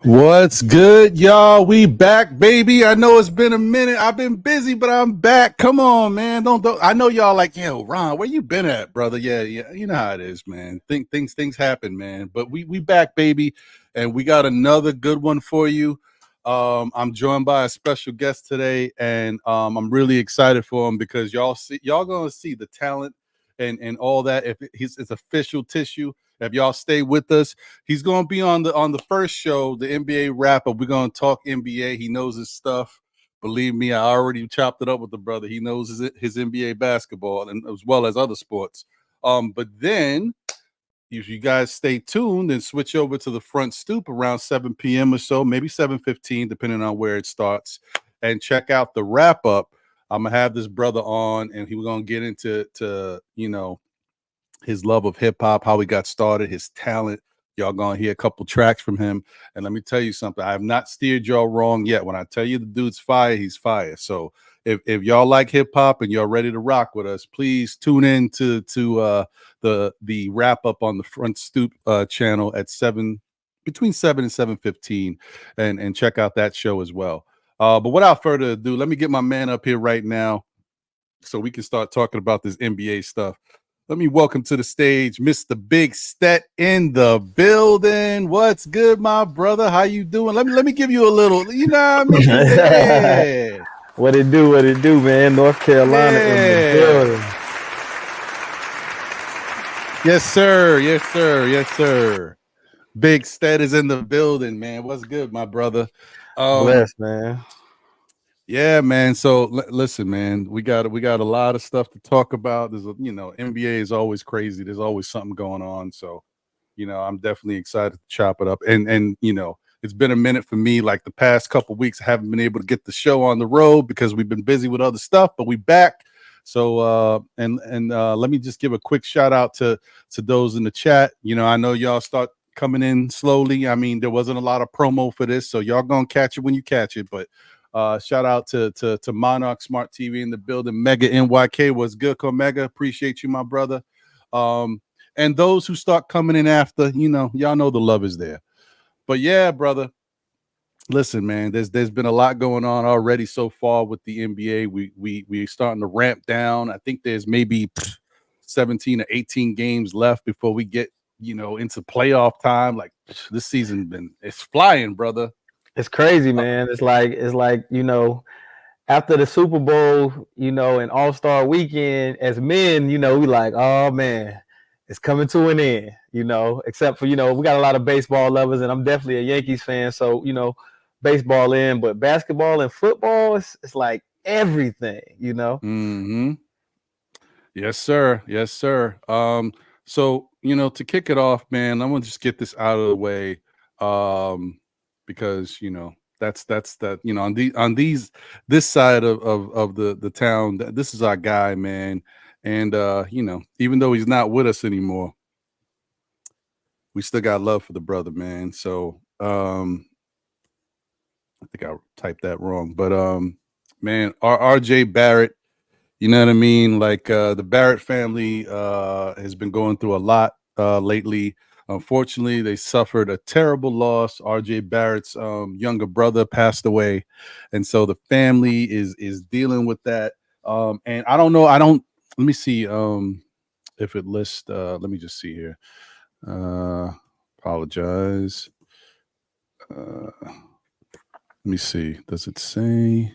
What's good, y'all? We back, baby. I know it's been a minute. I've been busy, but I'm back. Come on, man. Don't. I know y'all like, yo, Ron, where you been at, brother? Yeah. You know how it is, man. Things happen, man. But we back, baby, and we got another good one for you. I'm joined by a special guest today, and I'm really excited for him because y'all gonna see the talent and all that. If it's official tissue. If y'all stay with us, he's going to be on the first show, the NBA wrap-up. We're going to talk NBA. He knows his stuff. Believe me, I already chopped it up with the brother. He knows his NBA basketball and as well as other sports. But then, if you guys stay tuned and switch over to the front stoop around 7 p.m. or so, maybe 7:15, depending on where it starts, and check out the wrap-up. I'm going to have this brother on, and we're going to get into his love of hip-hop, how he got started, his talent. Y'all gonna hear a couple tracks from him. And let me tell you something. I have not steered y'all wrong yet. When I tell you the dude's fire, he's fire. So if y'all like hip-hop and y'all ready to rock with us, please tune in to the wrap-up on the Front Stoop channel at between 7 and 7:15 and check out that show as well. But without further ado, let me get my man up here right now so we can start talking about this NBA stuff. Let me welcome to the stage Mr. Big Stet in the building. What's good, my brother? How you doing? Let me give you a little, you know what I mean? Yeah. What it do, man? North Carolina in the building. Yes, sir. Big Stet is in the building, man. What's good, my brother? Blessed, man. Yeah, man. So listen, man, we got a lot of stuff to talk about. There's NBA is always crazy. There's always something going on. So, I'm definitely excited to chop it up. And it's been a minute for me. Like the past couple of weeks, I haven't been able to get the show on the road because we've been busy with other stuff, but we back. So let me just give a quick shout out to those in the chat. I know y'all start coming in slowly. I mean, there wasn't a lot of promo for this, so y'all gonna catch it when you catch it, but shout out to Monarch Smart TV in the building. Mega NYK, what's good, Comega? Appreciate you, my brother. And those who start coming in after, y'all know the love is there. But yeah, brother, listen, man, there's been a lot going on already so far with the NBA. We're starting to ramp down. I think there's maybe 17 or 18 games left before we get into playoff time. Like this season it's flying, brother. It's crazy, man. It's like after the Super Bowl, and All-Star Weekend, as men, we like, oh man, it's coming to an end, except for, we got a lot of baseball lovers, and I'm definitely a Yankees fan. So, baseball in, but basketball and football, it's like everything, Mm-hmm. Yes, sir. So, to kick it off, man, I'm gonna just get this out of the way. Because that's that on this side of the town, this is our guy, man. And even though he's not with us anymore, we still got love for the brother, man. So I think I typed that wrong, but man, RJ Barrett, you know what I mean? Like the Barrett family has been going through a lot lately. Unfortunately, they suffered a terrible loss. RJ Barrett's younger brother passed away, and so the family is dealing with that. And I don't know. Let me see if it lists. Let me just see here. Apologize. Let me see. Does it say?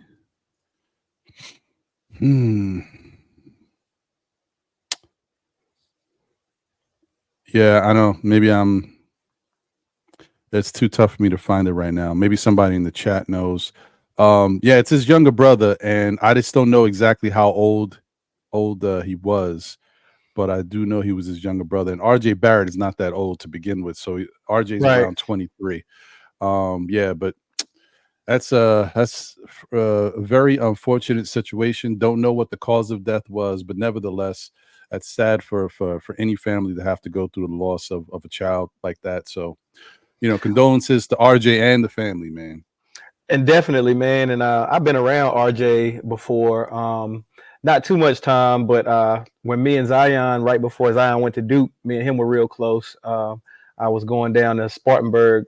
Yeah, I know. Maybe it's too tough for me to find it right now. Maybe somebody in the chat knows. Yeah, it's his younger brother, and I just don't know exactly how old he was, but I do know he was his younger brother. And RJ Barrett is not that old to begin with, so RJ is Right. around 23. Yeah, but that's a very unfortunate situation. Don't know what the cause of death was, but nevertheless, that's sad for any family to have to go through the loss of a child like that. So, condolences to RJ and the family, man. And definitely, man. And I've been around RJ before. Not too much time, but when me and Zion, right before Zion went to Duke, me and him were real close. I was going down to Spartanburg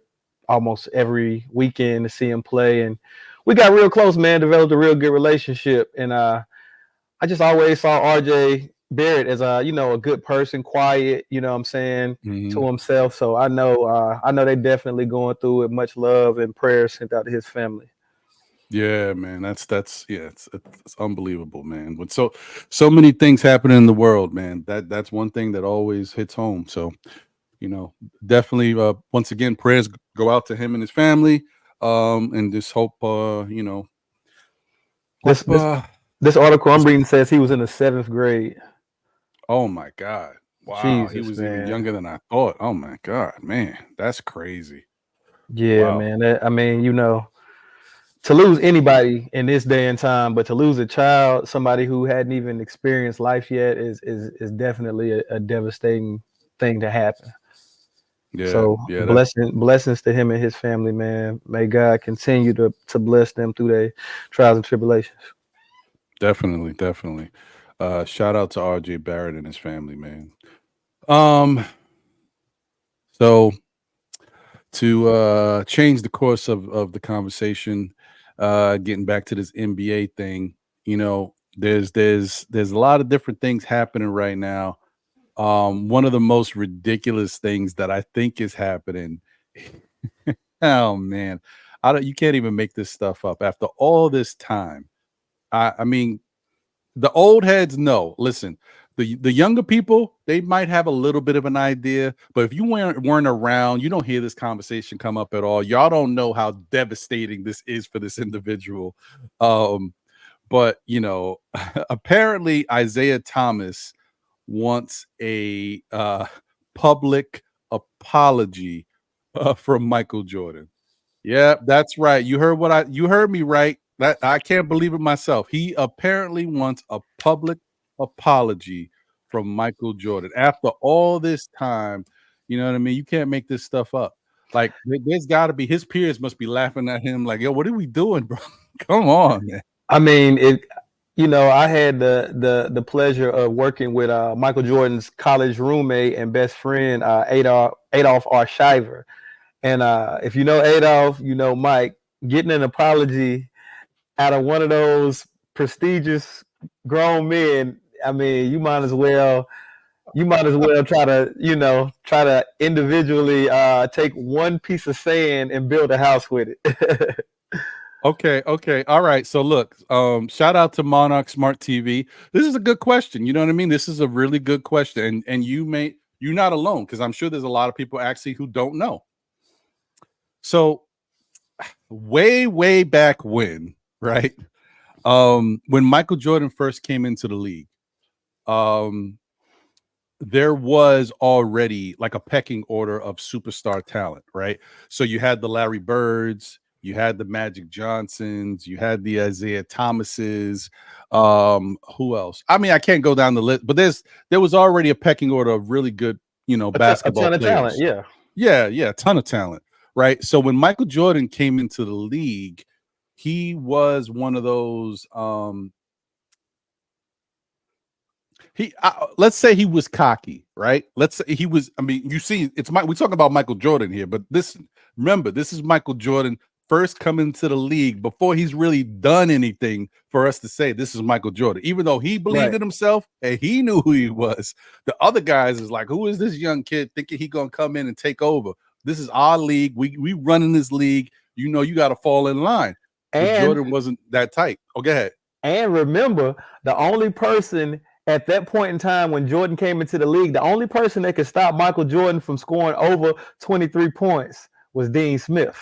almost every weekend to see him play, and we got real close, man. Developed a real good relationship, and I just always saw RJ Barrett as a good person, quiet, you know what I'm saying, to himself. So I know they definitely going through it. Much love and prayers sent out to his family. Yeah, man. That's yeah, it's unbelievable, man. With so many things happening in the world, man. That's one thing that always hits home. So, you know, definitely once again, prayers go out to him and his family. And just hope This hope this this article I'm reading says he was in the 7th grade. oh my God. Wow, he Jesus, was even man. younger than I thought. Oh my God, man. That's crazy. Yeah, Wow. man. I mean, to lose anybody in this day and time, but to lose a child, somebody who hadn't even experienced life yet, is definitely a devastating thing to happen. Yeah, So yeah, that blessings to him and his family, man. May God continue to bless them through their trials and tribulations. definitely. Shout out to RJ Barrett and his family, man. Um, so to change the course of the conversation, getting back to this NBA thing, there's a lot of different things happening right now. One of the most ridiculous things that I think is happening. Oh man, I don't. You can't even make this stuff up after all this time. I mean, the old heads know. Listen, the younger people, they might have a little bit of an idea, but if you weren't around, you don't hear this conversation come up at all. Y'all don't know how devastating this is for this individual. But apparently Isaiah Thomas wants a public apology from Michael Jordan. Yeah, that's right. You heard me right. That I can't believe it myself. He apparently wants a public apology from Michael Jordan after all this time. You know what I mean? You can't make this stuff up. Like there's got to be his peers must be laughing at him like, "Yo, what are we doing, bro? Come on, man." I mean, I had the pleasure of working with Michael Jordan's college roommate and best friend, Adolph R. Shiver. And if you know Adolph, you know Mike. Getting an apology out of one of those prestigious grown men, I mean, you might as well try to individually take one piece of sand and build a house with it. Okay. All right. So look, shout out to Monarch Smart TV. This is a good question. You know what I mean? This is a really good question. And you're not alone because I'm sure there's a lot of people actually who don't know. So way back when, right? When Michael Jordan first came into the league, um, there was already like a pecking order of superstar talent, right? So you had the Larry Birds, you had the Magic Johnsons, you had the Isaiah Thomases. Who else? I mean, I can't go down the list, but there was already a pecking order of really good, A basketball ton of talent, players. yeah. Yeah, a ton of talent, right? So when Michael Jordan came into the league, he was one of those let's say he was cocky, right? Let's say he was. I mean, you see, we're talking about Michael Jordan here, but remember, this is Michael Jordan first coming to the league before he's really done anything for us to say this is Michael Jordan. Even though he believed Right. in himself and he knew who he was, the other guys is like, who is this young kid thinking he gonna come in and take over? This is our league. We run in this league. You got to fall in line. But And Jordan wasn't that tight. Oh, go ahead. And remember, the only person at that point in time when Jordan came into the league, the only person that could stop Michael Jordan from scoring over 23 points was Dean Smith.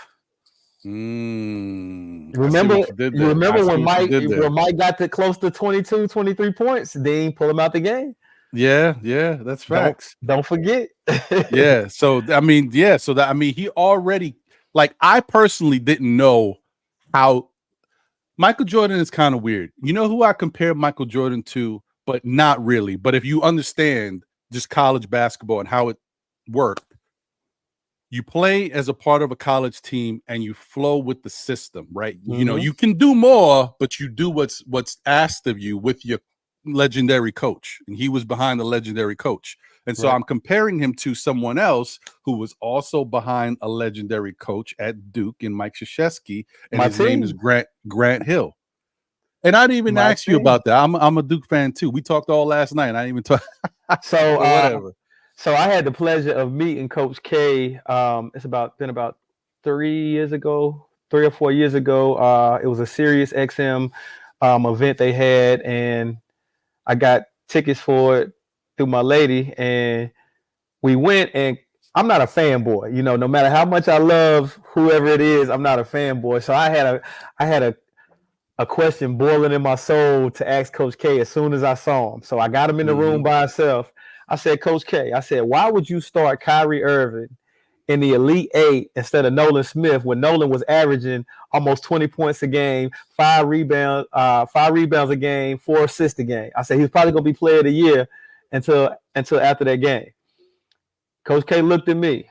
Remember, you remember when Mike got to close to 22, 23 points, Dean pull him out the game? Yeah, that's facts. Don't forget. Yeah, so I mean, he already, like, I personally didn't know how Michael Jordan is kind of weird. You know who I compare Michael Jordan to, but not really. But if you understand just college basketball and how it worked, you play as a part of a college team and you flow with the system, right? Mm-hmm. You know, you can do more, but you do what's asked of you with your legendary coach. And he was behind the legendary coach. And so I'm comparing him to someone else who was also behind a legendary coach at Duke in Mike Krzyzewski, and his name is Grant Hill. And I didn't even ask you about that. I'm a Duke fan too. We talked all last night. I didn't even talk. So whatever. So I had the pleasure of meeting Coach K. It's been about 3 or 4 years ago. It was a Sirius XM event they had, and I got tickets for it through my lady, and we went. And I'm not a fanboy, you know. No matter how much I love whoever it is, I'm not a fanboy. So I had a question boiling in my soul to ask Coach K as soon as I saw him. So I got him in the room by himself. I said, Coach K, I said, why would you start Kyrie Irving in the Elite Eight instead of Nolan Smith when Nolan was averaging almost 20 points a game, 5 rebounds a game, 4 assists a game? I said he was probably going to be player of the year until after that game. Coach K looked at me,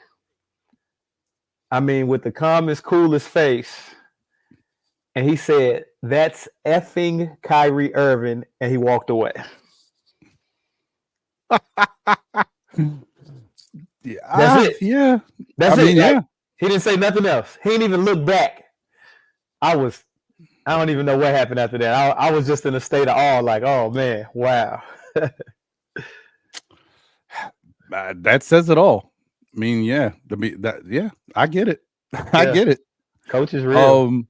I mean, with the calmest, coolest face, and he said, that's effing Kyrie Irving, and he walked away. That's it. Yeah. That's it. Yeah. He didn't say nothing else. He didn't even look back. I don't even know what happened after that. I was just in a state of awe, like, oh man, wow. That says it all. I mean, I get it. I get it. Coach is real.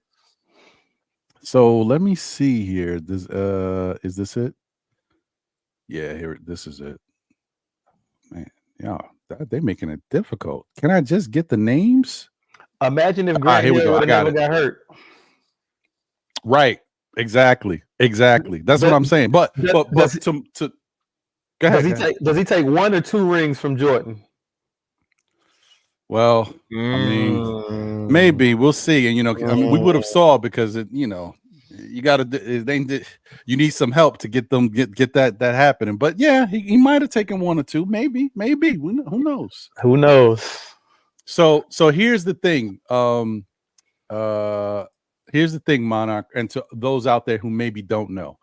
So let me see here. Is this it? Yeah, this is it. Man, yeah, they're making it difficult. Can I just get the names? Imagine if Grant Hill would have never got hurt. Right. Exactly. That's what I'm saying. But go ahead. Does he take 1 or 2 rings from Jordan? Well, I mean, maybe we'll see. And I mean, we would have saw because you got to. You need some help to get that happening. But yeah, he might have taken 1 or 2. Maybe. Who knows? Who knows? So here's the thing. Here's the thing, Monarch, and to those out there who maybe don't know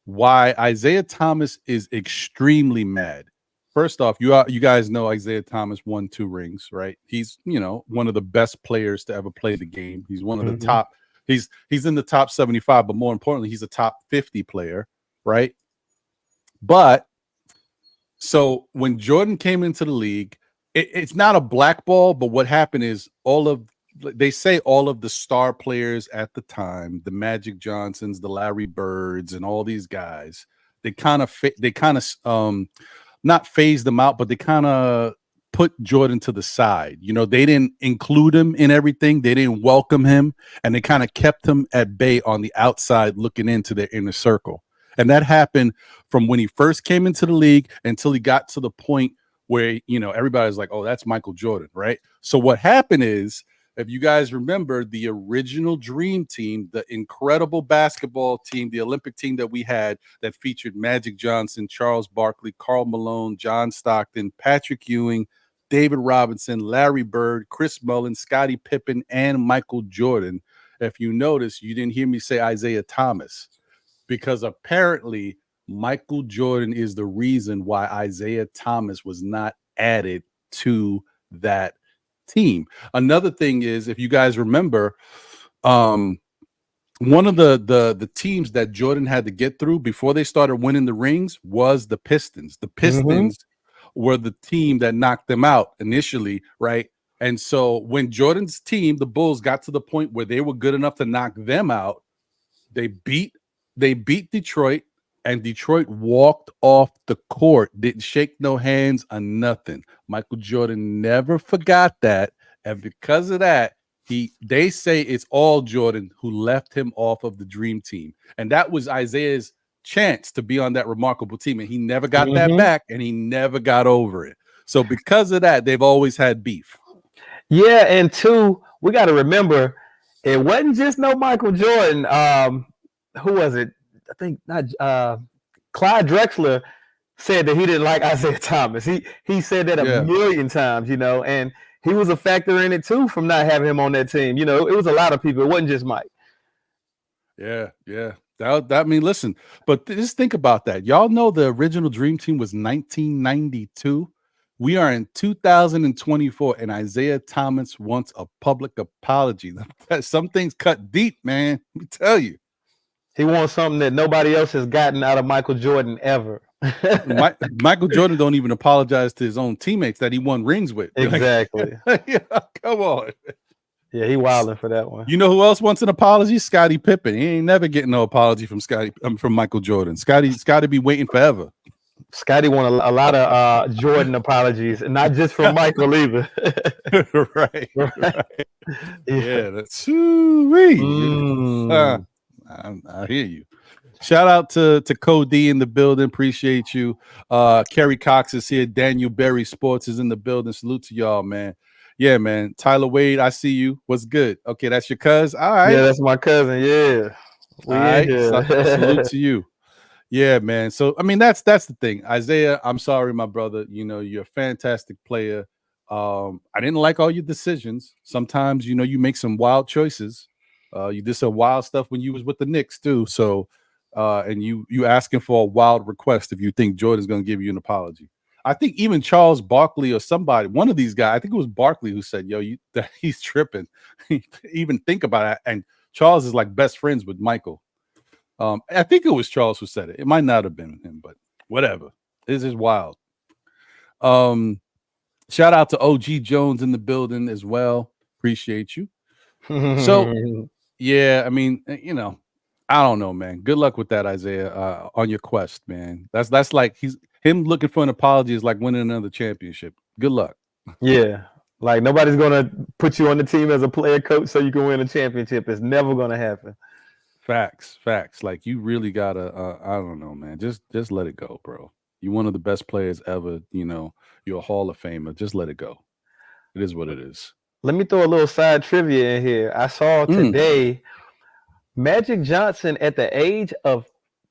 why Isaiah Thomas is extremely mad. First off, you guys know Isaiah Thomas won 2 rings, right? He's one of the best players to ever play the game. He's one of the top. He's in the top 75, but more importantly, he's a top 50 player, right? But so when Jordan came into the league, it's not a blackball, but what happened is all of the star players at the time, the Magic Johnsons, the Larry Birds, and all these guys, they kind of not phased them out, but they kind of put Jordan to the side. They didn't include him in everything. They didn't welcome him, and they kind of kept him at bay on the outside looking into their inner circle. And that happened from when he first came into the league until he got to the point where, everybody's like, oh, that's Michael Jordan, right? So what happened is, if you guys remember the original Dream Team, the incredible basketball team, the Olympic team that we had that featured Magic Johnson, Charles Barkley, Karl Malone, John Stockton, Patrick Ewing, David Robinson, Larry Bird, Chris Mullin, Scottie Pippen, and Michael Jordan. If you notice, you didn't hear me say Isaiah Thomas, because apparently Michael Jordan is the reason why Isaiah Thomas was not added to that team. Another thing is, if you guys remember, one of the teams that Jordan had to get through before they started winning the rings was the Pistons. The Pistons were the team that knocked them out initially, right? And so when Jordan's team, the Bulls, got to the point where they were good enough to knock them out, they beat they beat Detroit, and Detroit walked off the court, didn't shake no hands or nothing. Michael Jordan never forgot that, and because of that, they say it's all Jordan who left him off of the dream team, and that was Isaiah's chance to be on that remarkable team, and he never got that back, and he never got over it. So because of that, they've always had beef. Yeah, and two, we got to remember, it wasn't just no Michael Jordan. Who was it? I think not. Clyde Drexler said that he didn't like Isaiah Thomas. He said that a million times, and he was a factor in it too from not having him on that team. It was a lot of people. It wasn't just Mike. Yeah. I mean, listen, but just think about that. Y'all know the original Dream Team was 1992. We are in 2024, and Isaiah Thomas wants a public apology. Some things cut deep, man. Let me tell you. He wants something that nobody else has gotten out of Michael Jordan ever. Michael Jordan don't even apologize to his own teammates that he won rings with. Exactly. Come on. Yeah, he wilding for that one. You know who else wants an apology? Scottie Pippen. He ain't never getting no apology from from Michael Jordan. Scotty's got to be waiting forever. Scottie won a lot of Jordan apologies, and not just from Michael either. Right. Yeah, that's sweet. I hear you. Shout out to Cody in the building. Appreciate you. Kerry Cox is here. Daniel Berry Sports is in the building. Salute to y'all, man. Yeah, man. Tyler Wade, I see you. What's good? Okay, that's your cuz. All right. Yeah, that's my cousin. Yeah. All right. Salute to you. Yeah, man. So I mean, that's the thing. Isaiah, I'm sorry, my brother. You're a fantastic player. I didn't like all your decisions. Sometimes, you make some wild choices. You did some wild stuff when you was with the Knicks too. So, and you asking for a wild request if you think Jordan's going to give you an apology. I think even Charles Barkley or somebody, one of these guys, I think it was Barkley who said, "Yo, he's tripping." Even think about it. And Charles is like best friends with Michael. I think it was Charles who said it. It might not have been him, but whatever. This is wild. Shout out to OG Jones in the building as well. Appreciate you. So. Yeah, I mean, I don't know, man. Good luck with that, Isaiah, on your quest, man. That's like him looking for an apology is like winning another championship. Good luck. Yeah, like nobody's gonna put you on the team as a player coach so you can win a championship. It's never gonna happen. Facts. Like you really gotta. I don't know, man. Just let it go, bro. You're one of the best players ever. You're a Hall of Famer. Just let it go. It is what it is. Let me throw a little side trivia in here. I saw today Magic Johnson at the age of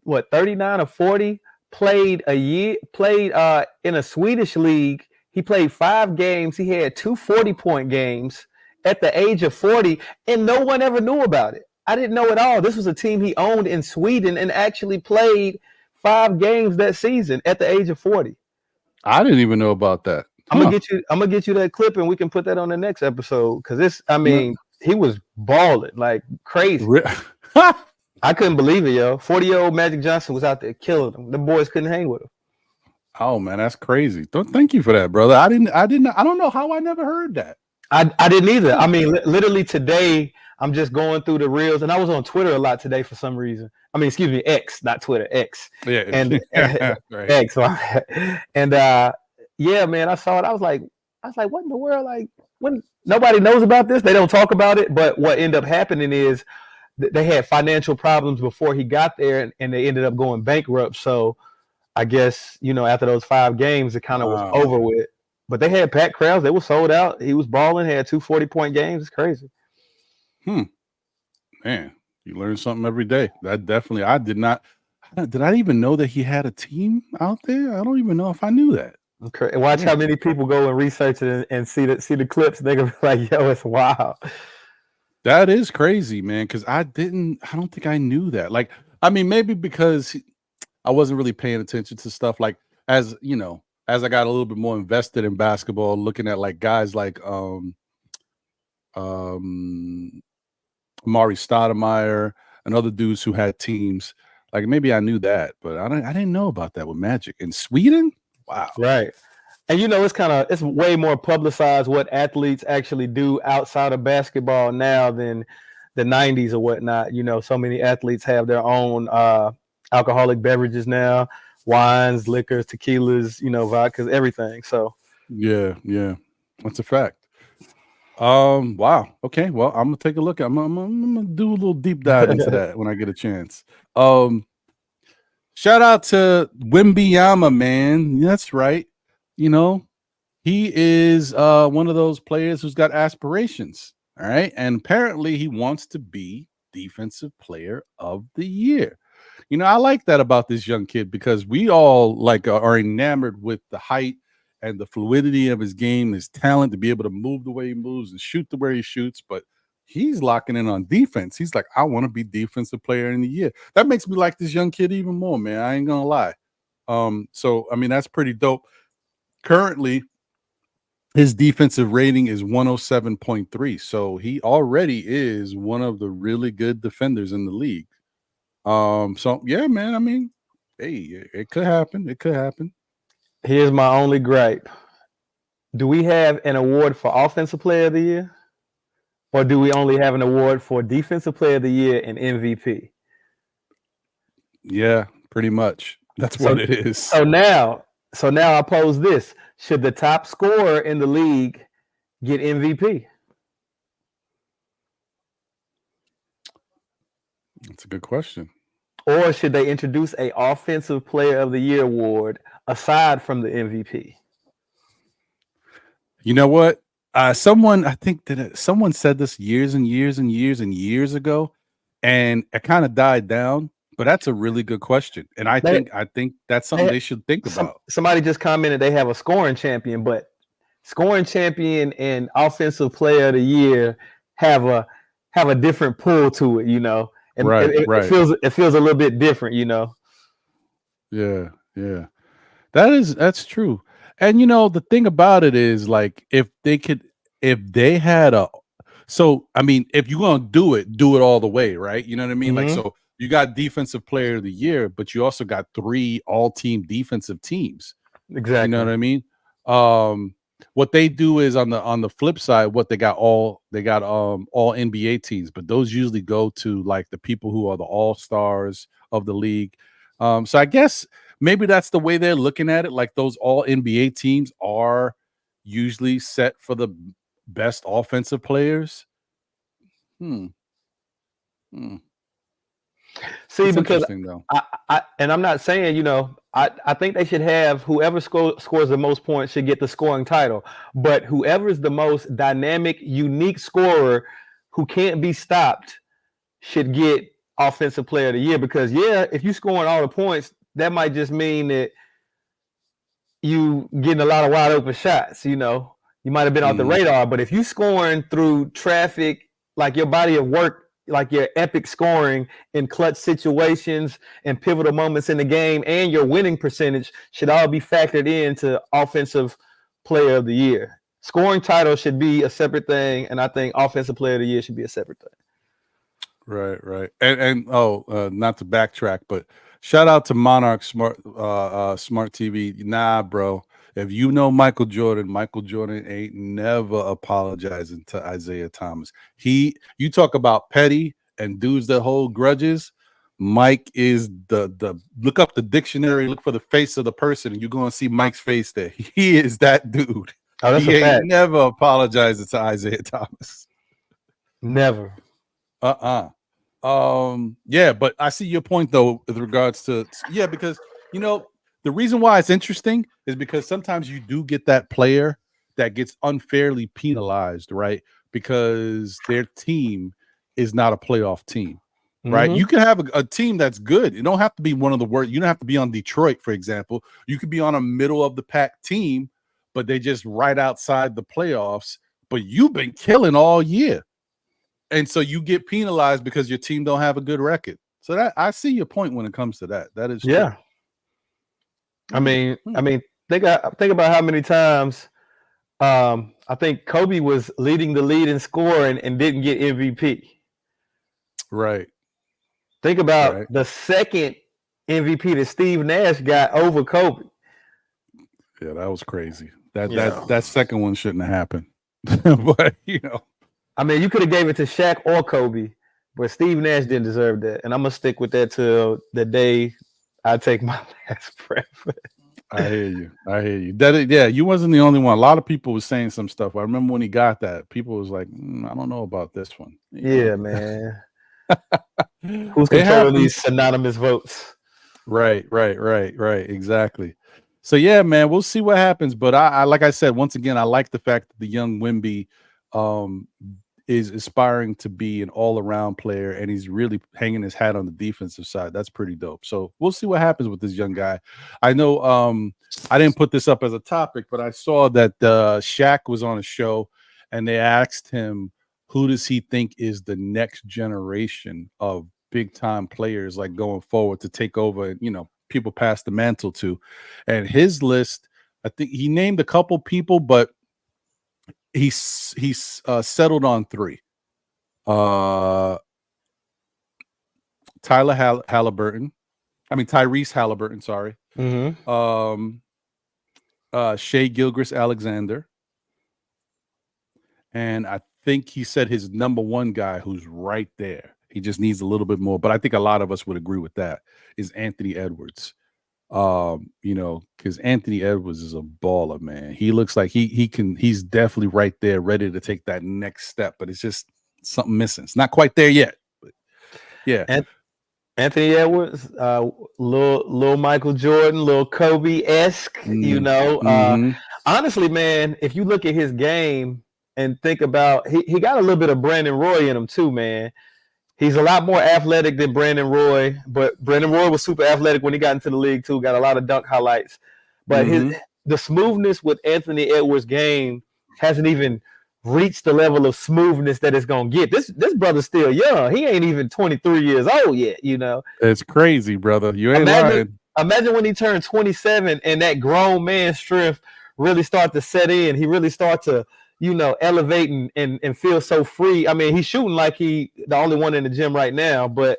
39 or 40 played in a Swedish league. He played 5 games. He had 2 40-point games at the age of 40, and no one ever knew about it. I didn't know at all. This was a team he owned in Sweden and actually played 5 games that season at the age of 40. I didn't even know about that. I'm gonna get you that clip, and we can put that on the next episode because he was balling like crazy. I couldn't believe it, yo. 40-year-old Magic Johnson was out there killing them. The boys couldn't hang with him. Oh man, that's crazy. Thank you for that, brother. I don't know how I never heard that. I didn't either. I mean, literally today, I'm just going through the reels, and I was on Twitter a lot today for some reason. I mean, excuse me, X, not Twitter, X. Yeah, and right. X. And yeah, man, I saw it. I was like, what in the world? Like, when nobody knows about this, they don't talk about it. But what ended up happening is they had financial problems before he got there, and they ended up going bankrupt. So I guess, after those 5 games, it kind of was over with. But they had packed crowds. They were sold out. He was balling, had 2 40-point games. It's crazy. Man, you learn something every day. That definitely, I did not. Did I even know that he had a team out there? I don't even know if I knew that. Okay. Watch how many people go and research it and see the clips. They're gonna be like, "Yo, it's wild." That is crazy, man. Because I don't think I knew that. Like, I mean, maybe because I wasn't really paying attention to stuff. Like, as I got a little bit more invested in basketball, looking at like guys like Amari Stoudemire and other dudes who had teams. Like maybe I knew that, but I didn't know about that with Magic in Sweden. Wow. Right. And it's way more publicized what athletes actually do outside of basketball now than the 90s or whatnot. You know, so many athletes have their own alcoholic beverages now, wines, liquors, tequilas, you know, vodkas, everything. So yeah, that's a fact. Wow. Okay. Well, I'm gonna take a look. I'm gonna do a little deep dive into that when I get a chance. Shout out to Wemby, man. That's right. You know, he is one of those players who's got aspirations. All right, and apparently he wants to be Defensive Player of the Year. You know, I like that about this young kid because we all like are enamored with the height and the fluidity of his game, his talent to be able to move the way he moves and shoot the way he shoots. But he's locking in on defense. He's like, I want to be Defensive Player in the Year. That makes me like this young kid even more, man. I ain't gonna lie. So I mean, that's pretty dope. Currently, his defensive rating is 107.3. So he already is one of the really good defenders in the league. So yeah, man. I mean, hey, it could happen. It could happen. here's my only gripe. Do we have an award for Offensive Player of the Year? Or do we only have an award for Defensive Player of the Year and MVP? Yeah, pretty much. That's what it is. So now I pose this. Should the top scorer in the league get MVP? That's a good question. Or should they introduce a Offensive Player of the Year award aside from the MVP? You know what? Someone said this years and years and years and years ago, and it kind of died down. But that's a really good question, and I think that's something they should think about. Somebody just commented they have a scoring champion, but scoring champion and Offensive Player of the Year have a different pull to it, you know. And right. It feels a little bit different, you know. Yeah. That's true. And you know, the thing about it is, like, if they had so I mean, if you're gonna do it all the way, right? You know what I mean? Mm-hmm. Like, so you got Defensive Player of the Year, but you also got 3 all-team defensive teams. Exactly. You know what I mean? What they do is on the flip side, what they got all NBA teams, but those usually go to like the people who are the all-stars of the league. So I guess maybe that's the way they're looking at it. Like, those all NBA teams are usually set for the best offensive players. See, That's because though. and I'm not saying, you know, I think they should have whoever scores the most points should get the scoring title, but whoever is the most dynamic, unique scorer who can't be stopped should get Offensive Player of the Year. Because if you scoring all the points, that might just mean that you getting a lot of wide open shots. You know, you might have been off the radar, but if you scoring through traffic, like your body of work, like your epic scoring in clutch situations and pivotal moments in the game, and your winning percentage should all be factored into Offensive Player of the Year. Scoring title should be a separate thing, and I think Offensive Player of the Year should be a separate thing. Right. And not to backtrack, but shout out to Monarch Smart TV. Nah, bro. If you know Michael Jordan ain't never apologizing to Isaiah Thomas. You talk about petty and dudes that hold grudges. Mike is the look up the dictionary, look for the face of the person, and you're gonna see Mike's face there. He is that dude. Oh, that's he a ain't fact. never apologizing to Isaiah Thomas. Never. Yeah, but I see your point though with regards to because you know the reason why it's interesting is because sometimes you do get that player that gets unfairly penalized, right? Because their team is not a playoff team, right? You can have a team that's good. You don't have to be one of the worst. You don't have to be on Detroit, for example. You could be on a middle of the pack team, but they just right outside the playoffs. But you've been killing all year. And so you get penalized because your team don't have a good record. So that I see your point when it comes to that. That is true. I mean, think about how many times I think Kobe was leading the lead in scoring and didn't get MVP. Right. Think about the second MVP that Steve Nash got over Kobe. Yeah, that was crazy. That second one shouldn't have happened. But you know, I mean, you could have gave it to Shaq or Kobe, But Steve Nash didn't deserve that, and I'm gonna stick with that till the day I take my last breath. I hear you. Yeah, you wasn't the only one. A lot of people was saying some stuff. I remember when he got that, people was like, I don't know about this one. Yeah, man. Who's It controlling happens. these synonymous votes? Right. Exactly. So yeah, man, we'll see what happens. But I like I said, once again, I like the fact that the young Wemby is aspiring to be an all-around player, and he's really hanging his hat on the defensive side. That's pretty dope. So we'll see what happens with this young guy. I know I didn't put this up as a topic, but I saw that Shaq was on a show, and they asked him, who does he think is the next generation of big-time players, like going forward, to take over and, people pass the mantle to. And his list, I think he named a couple people, but he's settled on three. Tyrese Halliburton, sorry. Shea Gilgeous-Alexander, and I think he said his number one guy, who's right there, he just needs a little bit more, but I think a lot of us would agree with that, is Anthony Edwards. Because Anthony Edwards is a baller, man. He looks like he's definitely right there, ready to take that next step, but it's just something missing. It's not quite there yet. But yeah. Anthony Edwards, little Michael Jordan, little Kobe-esque, honestly, man, if you look at his game and think about, he got a little bit of Brandon Roy in him too, man. He's a lot more athletic than Brandon Roy, but Brandon Roy was super athletic when he got into the league too. Got a lot of dunk highlights, but the smoothness with Anthony Edwards' game hasn't even reached the level of smoothness that it's gonna get. This brother's still young. He ain't even 23 years old yet. It's crazy, brother. You ain't lying. Imagine when he turned 27 and that grown man strength really start to set in. He really start to elevate and feel so free. I mean, he's shooting like he the only one in the gym right now, but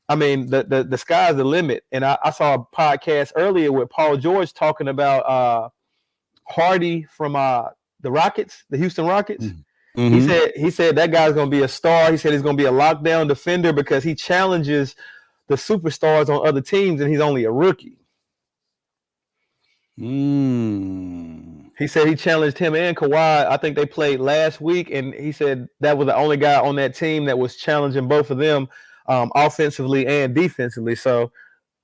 I mean, the sky's the limit. And I saw a podcast earlier with Paul George talking about Hardy from the Rockets, the Houston Rockets. He said that guy's going to be a star. He said he's going to be a lockdown defender because he challenges the superstars on other teams, and he's only a rookie. He said he challenged him and Kawhi. I think they played last week, and he said that was the only guy on that team that was challenging both of them offensively and defensively. So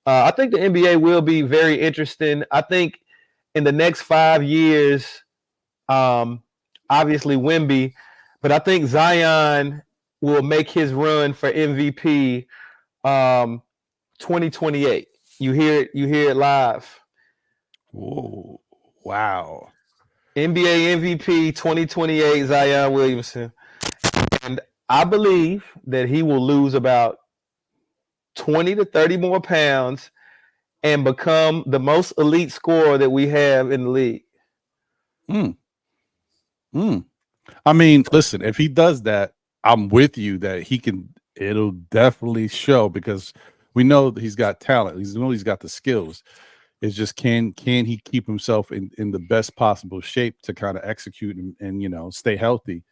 I think the NBA will be very interesting. I think in the next 5 years, obviously Wemby, but I think Zion will make his run for MVP 2028. You hear it live. Whoa. Wow. NBA MVP 2028, Zion Williamson. And I believe that he will lose about 20 to 30 more pounds and become the most elite scorer that we have in the league. I mean, listen, if he does that, I'm with you that it'll definitely show, because we know that he's got talent. We know he's got the skills. It's just can he keep himself in the best possible shape to kind of execute and stay healthy.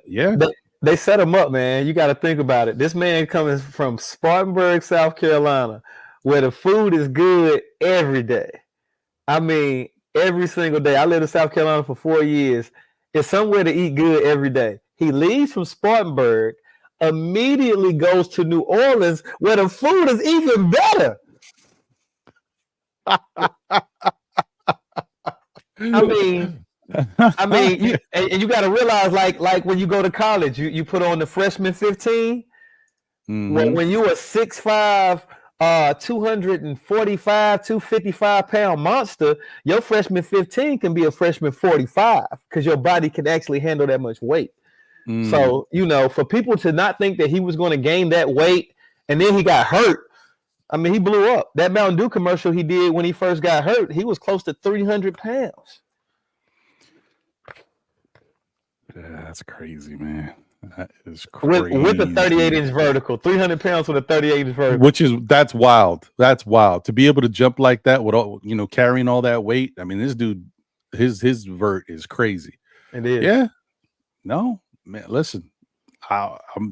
Yeah. They set him up, man. You got to think about it. This man coming from Spartanburg, South Carolina, where the food is good every day. I mean, every single day. I lived in South Carolina for 4 years. It's somewhere to eat good every day. He leaves from Spartanburg, immediately goes to New Orleans, where the food is even better. I mean, you got to realize, like when you go to college, you put on the freshman 15. When you a 6'5", 245, 255 pound monster, your freshman 15 can be a freshman 45 because your body can actually handle that much weight. So, for people to not think that he was going to gain that weight and then he got hurt, I mean, he blew up. That Mountain Dew commercial he did when he first got hurt, he was close to 300 pounds. Yeah, that's crazy, man. That is crazy. With a 38-inch vertical, 300 pounds with a 38-inch vertical. That's wild. That's wild. To be able to jump like that with all, carrying all that weight. I mean, this dude, his vert is crazy. It is. Yeah. No, man, listen.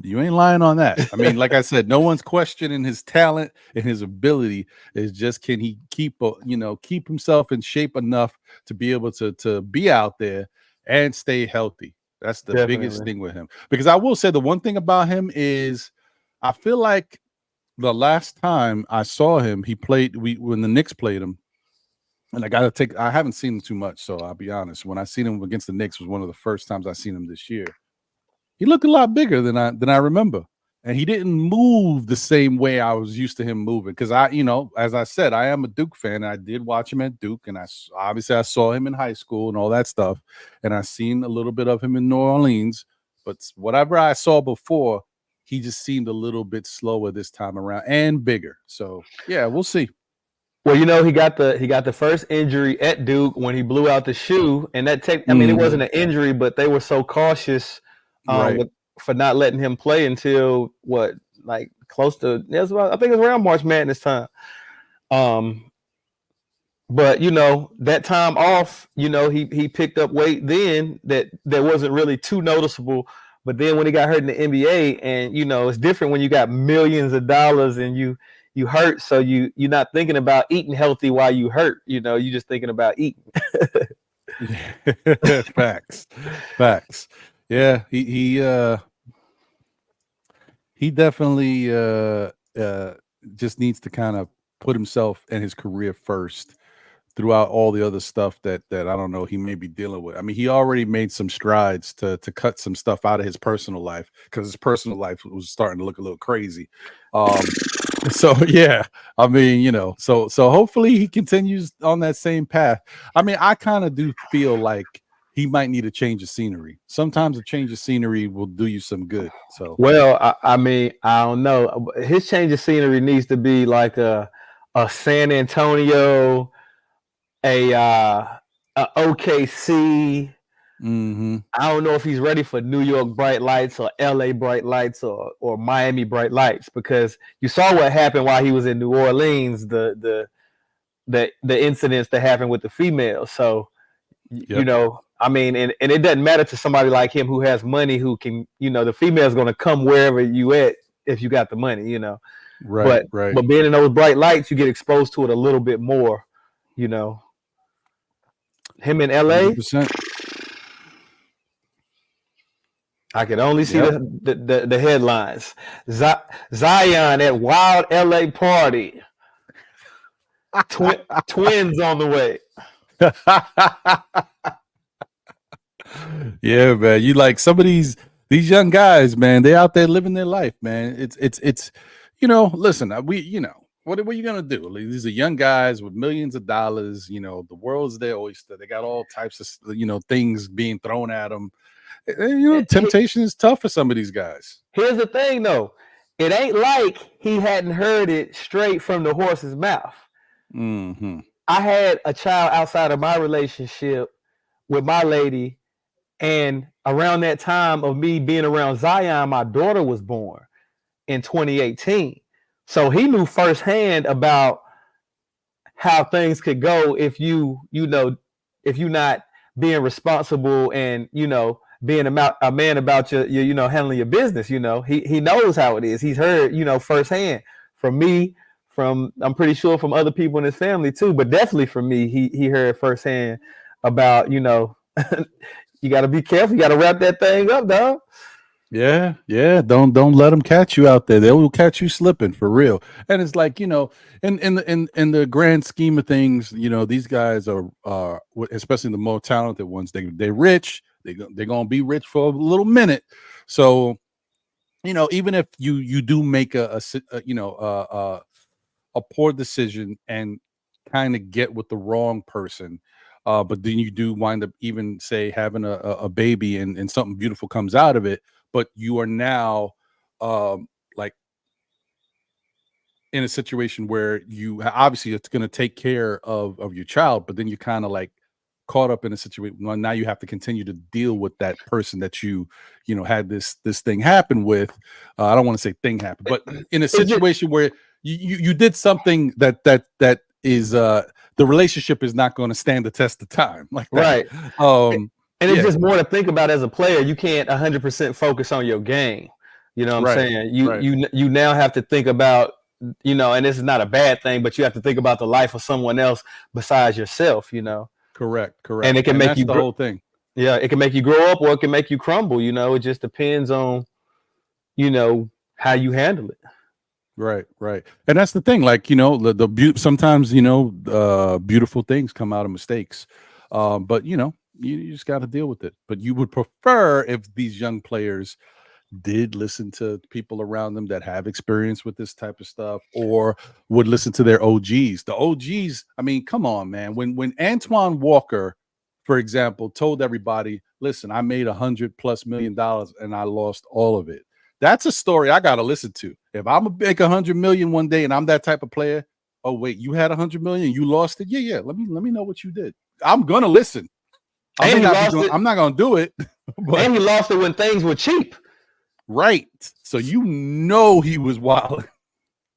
You ain't lying on that. I mean, like I said, no one's questioning his talent and his ability. Is just can he keep himself in shape enough to be able to be out there and stay healthy. That's the biggest thing with him. Because I will say the one thing about him is I feel like the last time I saw him, he played when the Knicks played him. And I haven't seen him too much, so I'll be honest. When I seen him against the Knicks was one of the first times I seen him this year. He looked a lot bigger than I remember. And he didn't move the same way I was used to him moving. Because as I said, I am a Duke fan. And I did watch him at Duke. And I saw him in high school and all that stuff. And I seen a little bit of him in New Orleans. But whatever I saw before, he just seemed a little bit slower this time around and bigger. So, yeah, we'll see. Well, he got the first injury at Duke when he blew out the shoe, and it wasn't an injury, but they were so cautious for not letting him play until close to I think it was around March Madness time. But that time off, he picked up weight then that wasn't really too noticeable. But then when he got hurt in the NBA, and it's different when you got millions of dollars and you hurt, so you're not thinking about eating healthy while you hurt. You're just thinking about eating. Facts. Yeah, he definitely just needs to kind of put himself and his career first throughout all the other stuff that I don't know he may be dealing with. I mean, he already made some strides to cut some stuff out of his personal life because his personal life was starting to look a little crazy. So yeah, I mean, so hopefully he continues on that same path. I mean, I kind of do feel like he might need a change of scenery. Sometimes a change of scenery will do you some good. So well, I mean, I don't know. His change of scenery needs to be like a San Antonio, a OKC. I don't know if he's ready for New York bright lights or LA bright lights or Miami bright lights, because you saw what happened while he was in New Orleans, the incidents that happened with the females. So, I mean, and it doesn't matter to somebody like him who has money, who can, the female's going to come wherever you at if you got the money, Right. But being in those bright lights, you get exposed to it a little bit more, Him in LA. 100%. I could only see the headlines. Zion at wild LA party. Twins on the way. Yeah, man. You like some of these young guys, man. They out there living their life, man. It's listen, what are you gonna do? These are young guys with millions of dollars. The world's their oyster. They got all types of things being thrown at them. Temptation is tough for some of these guys. Here's the thing, though. It ain't like he hadn't heard it straight from the horse's mouth. Mm-hmm. I had a child outside of my relationship with my lady, and around that time of me being around Zion, my daughter was born in 2018. So he knew firsthand about how things could go if you're not being responsible and being a man about your handling your business. He knows how it is. He's heard firsthand from me, I'm pretty sure from other people in his family too, but definitely from me, he heard firsthand about you got to be careful. You got to wrap that thing up, dog. Yeah. Don't let them catch you out there. They will catch you slipping for real. And it's like in the grand scheme of things, these guys are especially the more talented ones. They're rich. They're gonna be rich for a little minute. So even if you do make a poor decision and kind of get with the wrong person. But then you do wind up even say having a baby and something beautiful comes out of it. But you are now like in a situation where you obviously it's going to take care of your child, but then you kind of like caught up in a situation. Well, now you have to continue to deal with that person that you had this thing happen with. I don't want to say thing happen, but in a situation where you did something that is the relationship is not going to stand the test of time, like that. Right. And it's just more to think about as a player. You can't 100% focus on your game. You know what I'm saying? You now have to think about, you know, and this is not a bad thing, but you have to think about the life of someone else besides yourself, you know. Correct. And it can make that's you the whole thing. Yeah, it can make you grow up or it can make you crumble, you know. It just depends on, you know, how you handle it. Right. And that's the thing. Like, you know, sometimes, you know, beautiful things come out of mistakes. But, you know, you just got to deal with it. But you would prefer if these young players did listen to people around them that have experience with this type of stuff, or would listen to their OGs. The OGs, I mean, come on, man. When Antoine Walker, for example, told everybody, listen, I made $100+ million and I lost all of it. That's a story I gotta listen to. If I'm a big 100 million one day and I'm that type of player, oh wait, you had 100 million, you lost it. Yeah. Let me know what you did. I'm gonna listen. I'm not gonna do it. But, and he lost it when things were cheap. Right. So you know he was wilding.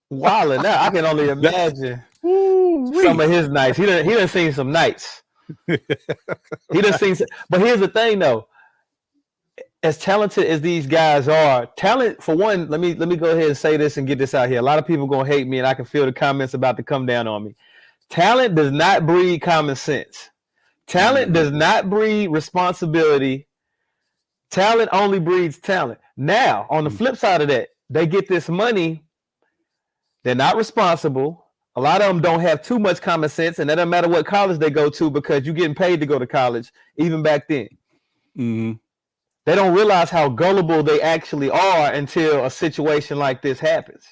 Now I can only imagine some of his nights. He done seen some nights. He done seen some, but here's the thing though. As talented as these guys are, talent for one, let me go ahead and say this and get this out here. A lot of people gonna hate me, and I can feel the comments about to come down on me. Talent does not breed common sense. Talent does not breed responsibility. Talent only breeds talent. Now, on the flip side of that, they get this money. They're not responsible. A lot of them don't have too much common sense, and it doesn't matter what college they go to because you're getting paid to go to college, even back then. Mm-hmm. They don't realize how gullible they actually are until a situation like this happens.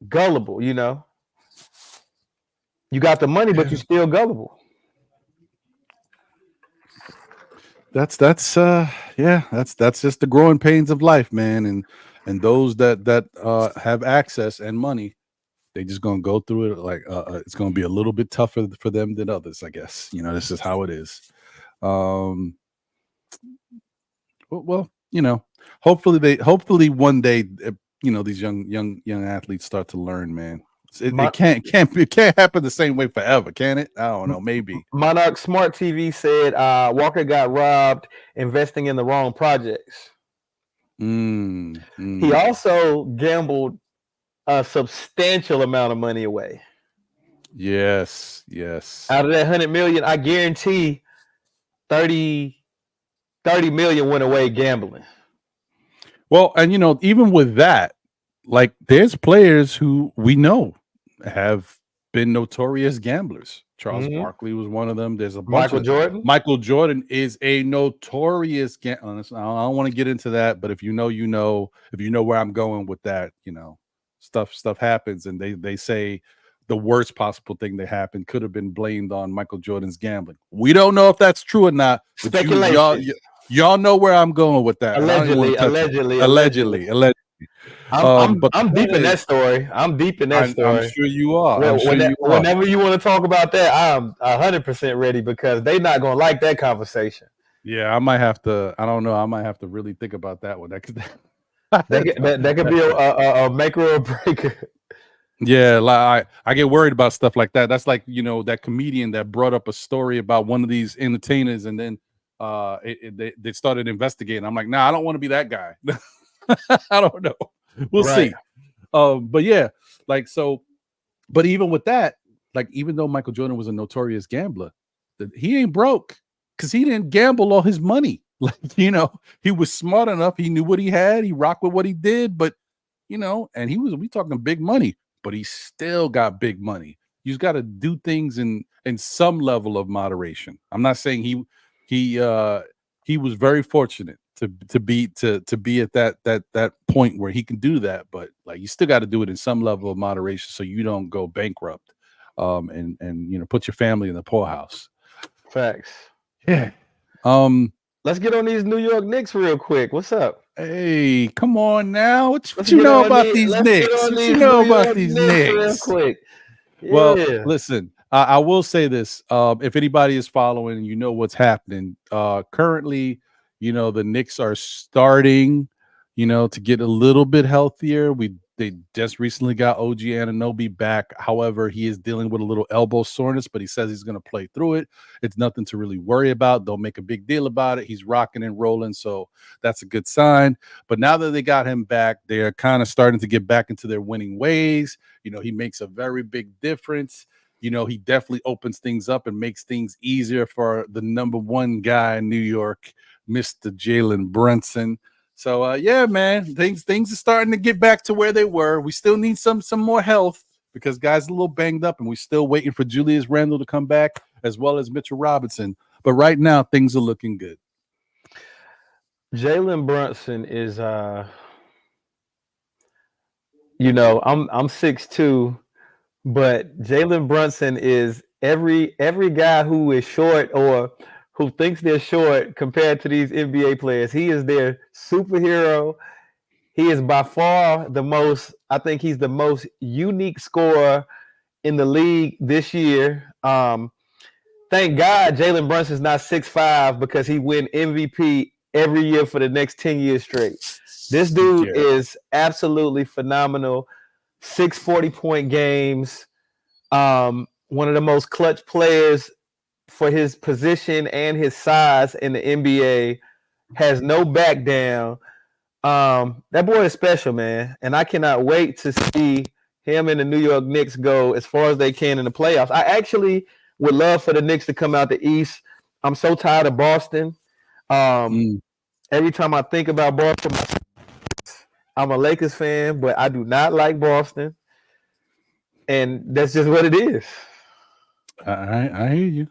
Gullible, you know. You got the money, but you're still gullible. That's just the growing pains of life, man. And those that have access and money, they just gonna go through it like it's gonna be a little bit tougher for them than others, I guess. You know, this is how it is. Well, you know, hopefully one day, you know, these young athletes start to learn, man. It can't happen the same way forever, can it? I don't know, maybe. Monarch Smart TV said Walker got robbed investing in the wrong projects. He also gambled a substantial amount of money away. Yes. Out of that 100 million, I guarantee 30 million went away gambling. Well, and you know, even with that, like there's players who we know have been notorious gamblers. Charles Barkley was one of them. There's a bunch Michael Jordan is a notorious gambler. I don't want to get into that, but if you know, you know. If you know where I'm going with that, you know, stuff happens, and they say the worst possible thing that happened could have been blamed on Michael Jordan's gambling. We don't know if that's true or not. Speculation. Y'all know where I'm going with that. Allegedly. I'm deep in that story. I'm sure you are. Whenever you want to talk about that, I'm 100% ready because they're not going to like that conversation. Yeah, I might have to. I don't know. I might have to really think about that one. That could be a maker or a breaker. Yeah, like I get worried about stuff like that. That's like, you know, that comedian that brought up a story about one of these entertainers, and then they started investigating. I'm like, nah, I don't want to be that guy. I don't know. We'll see. But yeah, like so. But even with that, like even though Michael Jordan was a notorious gambler, he ain't broke because he didn't gamble all his money. Like, you know, he was smart enough. He knew what he had. He rocked with what he did. But you know, and we talking big money, but he still got big money. You just got to do things in some level of moderation. I'm not saying he was very fortunate to be at that point where he can do that, but like you still got to do it in some level of moderation so you don't go bankrupt, and you know, put your family in the poorhouse. Facts. Yeah. Let's get on these New York Knicks real quick. What's up? Hey, come on now. What you know about these Knicks? What you know about these Knicks? Real quick. Yeah. Well, listen, I will say this. If anybody is following, you know what's happening. Currently, you know, the Knicks are starting, you know, to get a little bit healthier. We They just recently got OG Anunoby back. However, he is dealing with a little elbow soreness, but he says he's going to play through it. It's nothing to really worry about. Don't make a big deal about it. He's rocking and rolling, so that's a good sign. But now that they got him back, they're kind of starting to get back into their winning ways. He makes a very big difference. He definitely opens things up and makes things easier for the number one guy in New York, Mr. Jalen Brunson. So yeah, man, things are starting to get back to where they were. We still need some more health because guys are a little banged up, and we're still waiting for Julius Randle to come back as well as Mitchell Robinson. But right now, things are looking good. Jalen Brunson is I'm 6'2", but Jalen Brunson is every guy who is short or who thinks they're short compared to these NBA players. He is their superhero. He is by far I think he's the most unique scorer in the league this year. Thank God Jalen Brunson's not 6'5" because he win MVP every year for the next 10 years straight. This dude is absolutely phenomenal. 6 40-point games. One of the most clutch players for his position and his size in the NBA, has no back down. That boy is special, man. And I cannot wait to see him and the New York Knicks go as far as they can in the playoffs. I actually would love for the Knicks to come out the East. I'm so tired of Boston. Every time I think about Boston, I'm a Lakers fan, but I do not like Boston. And that's just what it is. I hear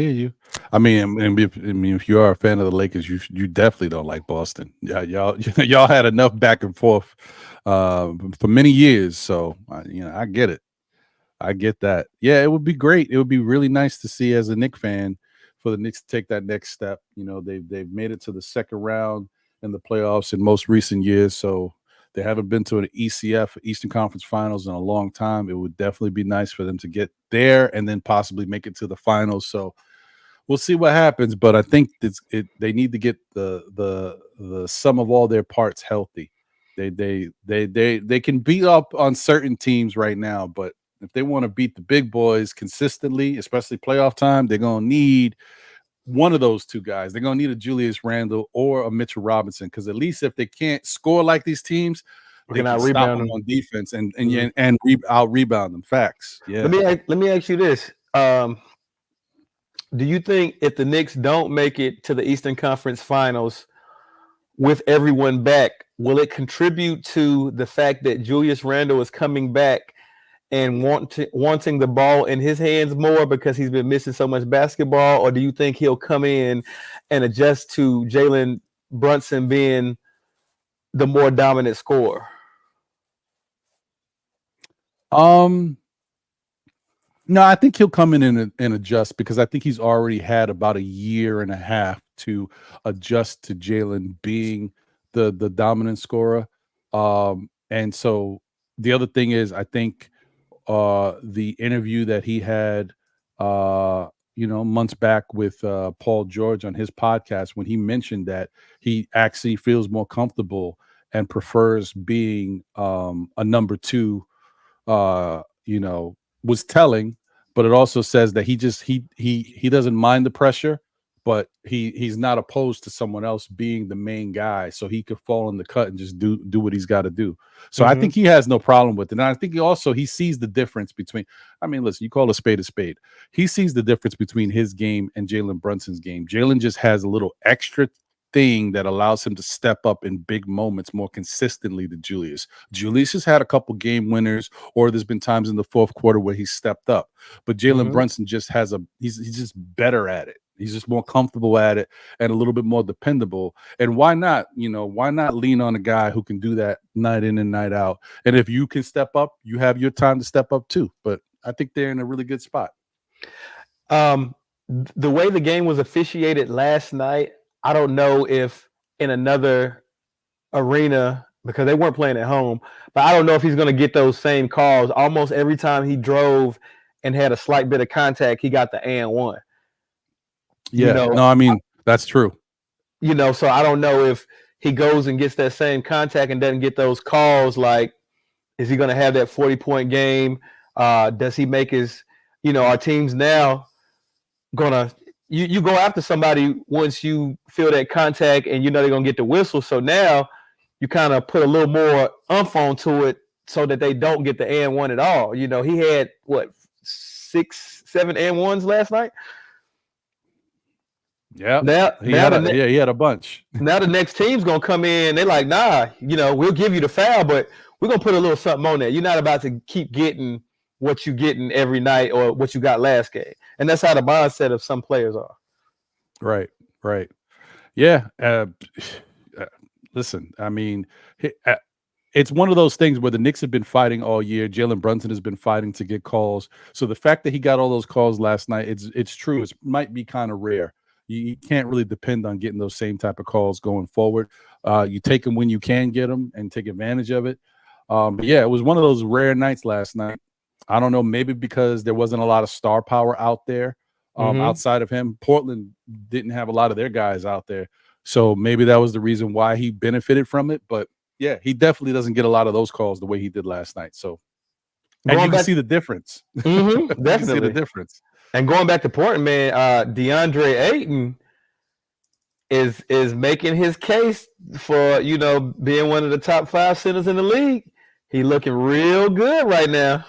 you. I mean, if you are a fan of the Lakers, you definitely don't like Boston. Yeah, y'all had enough back and forth for many years. So I get it. I get that. Yeah, it would be great. It would be really nice to see as a Knicks fan for the Knicks to take that next step. They've made it to the second round in the playoffs in most recent years. So they haven't been to an ECF, Eastern Conference Finals, in a long time. It would definitely be nice for them to get there and then possibly make it to the finals. So we'll see what happens. But I think they need to get the sum of all their parts healthy. They can beat up on certain teams right now, but if they want to beat the big boys consistently, especially playoff time, they're gonna need one of those two guys. They're going to need a Julius Randle or a Mitchell Robinson, because at least if they can't score like these teams, they can stop them on defense and out rebound them. Facts. Yeah. Let me ask you this: do you think if the Knicks don't make it to the Eastern Conference Finals with everyone back, will it contribute to the fact that Julius Randle is coming back and wanting the ball in his hands more because he's been missing so much basketball? Or do you think he'll come in and adjust to Jalen Brunson being the more dominant scorer? No, I think he'll come in and adjust, because I think he's already had about a year and a half to adjust to Jalen being the dominant scorer. And so the other thing is, I think the interview that he had months back with Paul George on his podcast, when he mentioned that he actually feels more comfortable and prefers being a number two, was telling. But it also says that he doesn't mind the pressure, but he's not opposed to someone else being the main guy, so he could fall in the cut and just do what he's got to do. So I think he has no problem with it. And I think he sees the difference between, listen, you call a spade a spade. He sees the difference between his game and Jalen Brunson's game. Jalen just has a little extra thing that allows him to step up in big moments more consistently than Julius. Julius has had a couple game winners, or there's been times in the fourth quarter where he stepped up. But Jalen Brunson just he's just better at it. He's just more comfortable at it and a little bit more dependable. And why not lean on a guy who can do that night in and night out? And if you can step up, you have your time to step up too. But I think they're in a really good spot. The way the game was officiated last night, I don't know if in another arena, because they weren't playing at home, but I don't know if he's going to get those same calls. Almost every time he drove and had a slight bit of contact, he got the and one. Yeah, that's true. So I don't know if he goes and gets that same contact and doesn't get those calls like Is he going to have that 40-point game? Does he make his, our teams now gonna you go after somebody once you feel that contact and they're gonna get the whistle. So now you kind of put a little more umph onto it so that they don't get the and one at all. He had what 6, 7 and ones last night. Yeah, he had a bunch. Now the next team's gonna come in. They're like, nah, we'll give you the foul, but we're gonna put a little something on there. You're not about to keep getting what you getting every night or what you got last game. And that's how the mindset of some players are. Right. Yeah. Listen, I mean, it's one of those things where the Knicks have been fighting all year. Jalen Brunson has been fighting to get calls. So the fact that he got all those calls last night, it's true. It might be kind of rare. You can't really depend on getting those same type of calls going forward. You take them when you can get them and take advantage of it. But yeah, it was one of those rare nights last night. I don't know, maybe because there wasn't a lot of star power out there outside of him. Portland didn't have a lot of their guys out there. So maybe that was the reason why he benefited from it. But yeah, he definitely doesn't get a lot of those calls the way he did last night. So and you can see the difference. Definitely see the difference. And going back to Portland, man, DeAndre Ayton is making his case for being one of the top 5 centers in the league. He looking real good right now.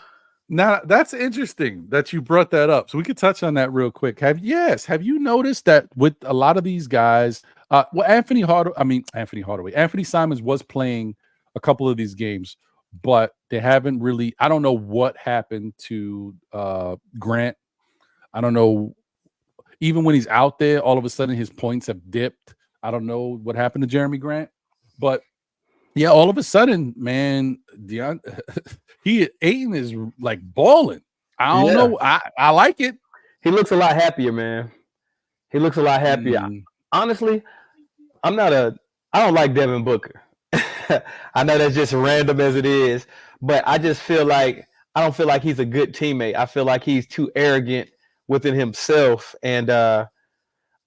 Now that's interesting that you brought that up. So we could touch on that real quick. Have you noticed that with a lot of these guys, Anthony Simons was playing a couple of these games, but they haven't really. I don't know what happened to Grant. I don't know. Even when he's out there, all of a sudden his points have dipped. I don't know what happened to Jeremy Grant, but yeah, all of a sudden, man, Ayton is like balling. I don't know. I like it. He looks a lot happier, man. He looks a lot happier. Honestly, I don't like Devin Booker. I know that's just random as it is, but I just feel like I don't feel like he's a good teammate. I feel like he's too arrogant within himself. And I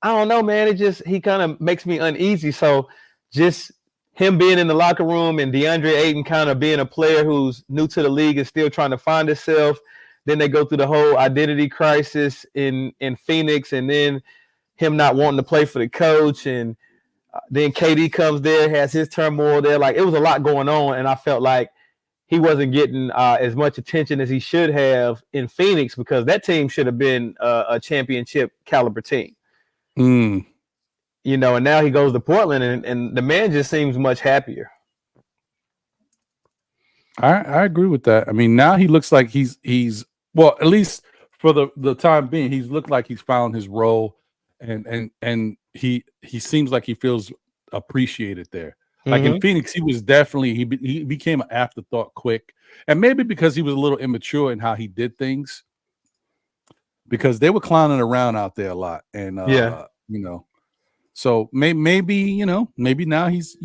don't know, man. He kind of makes me uneasy. So just him being in the locker room and DeAndre Ayton kind of being a player who's new to the league and still trying to find himself. Then they go through the whole identity crisis in Phoenix, and then him not wanting to play for the coach. And then KD comes there, has his turmoil there. Like, it was a lot going on, and I felt like he wasn't getting as much attention as he should have in Phoenix, because that team should have been a championship caliber team. And now he goes to Portland, and the man just seems much happier. I agree with that. I mean, now he looks like he's well, at least for the time being, he's looked like he's found his role, and he seems like he feels appreciated there. Like in Phoenix, he was definitely he became an afterthought quick, and maybe because he was a little immature in how he did things, because they were clowning around out there a lot, and so maybe now he's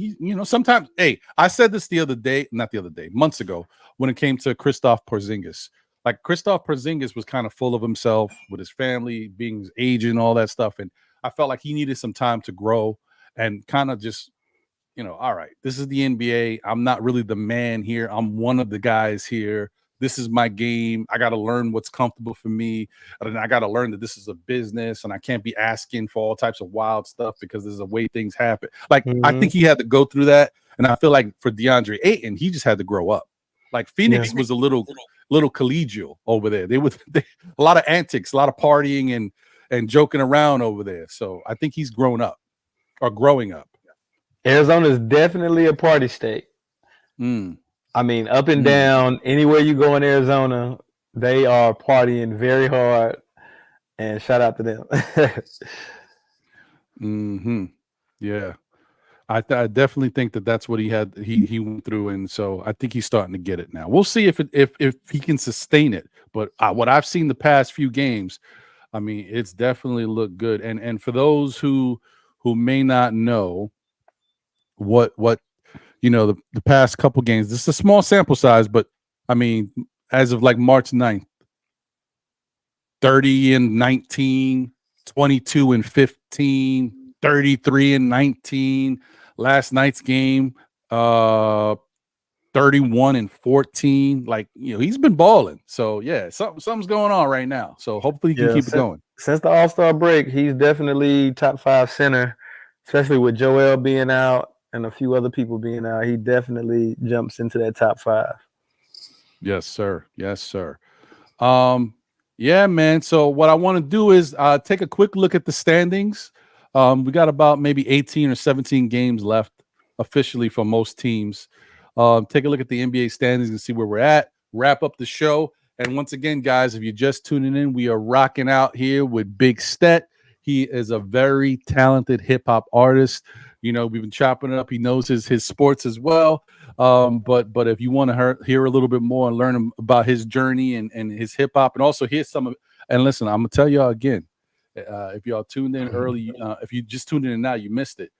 sometimes. Hey, I said this months ago, when it came to Kristaps Porzingis. Like, Kristaps Porzingis was kind of full of himself with his family, being his agent, all that stuff, and I felt like he needed some time to grow and kind of just, all right, this is the NBA. I'm not really the man here. I'm one of the guys here. This is my game. I got to learn what's comfortable for me. And I got to learn that this is a business, and I can't be asking for all types of wild stuff because there's a way things happen. Like, I think he had to go through that. And I feel like for DeAndre Ayton, he just had to grow up. Like, Phoenix was a little collegial over there. A lot of antics, a lot of partying and joking around over there. So I think he's growing up. Arizona is definitely a party state. I mean, up and down, anywhere you go in Arizona, they are partying very hard. And shout out to them. Yeah. I definitely think that's what he went through, and so I think he's starting to get it now. We'll see if he can sustain it. But what I've seen the past few games, I mean, it's definitely looked good. And for those who may not know what the past couple games, this is a small sample size, but I mean, as of like March 9th, 30-19, 22-15, 33-19. Last night's game, 30 31 and 14. Like, he's been balling. So yeah, something's going on right now. So hopefully he can keep it going. Since the All-Star break, he's definitely top 5 center, especially with Joel being out and a few other people being out. He definitely jumps into that top 5. Yes, sir. Yes, sir. Yeah, man. So what I want to do is take a quick look at the standings. We got about maybe 18 or 17 games left officially for most teams. Take a look at the NBA standings and see where we're at. Wrap up the show. And once again, guys, if you're just tuning in, we are rocking out here with Big Stet. He is a very talented hip hop artist. We've been chopping it up. He knows his sports as well. But if you want to hear a little bit more and learn about his journey and his hip hop, and also hear some of, and listen, I'm gonna tell y'all again, if y'all tuned in early, if you just tuned in now, you missed it.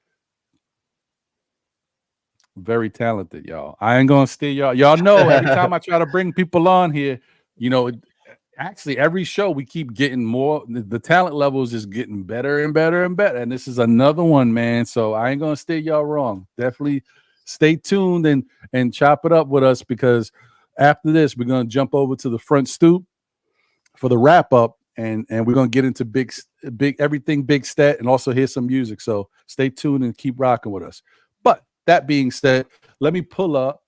Very talented, y'all. I ain't gonna steal y'all. Y'all know every time I try to bring people on here, actually every show we keep getting more. The talent level is just getting better and better and better. And this is another one, man. So I ain't gonna steer y'all wrong. Definitely stay tuned and chop it up with us, because after this we're gonna jump over to the front stoop for the wrap up, and we're gonna get into big everything Big Stet, and also hear some music. So stay tuned and keep rocking with us. But that being said, let me pull up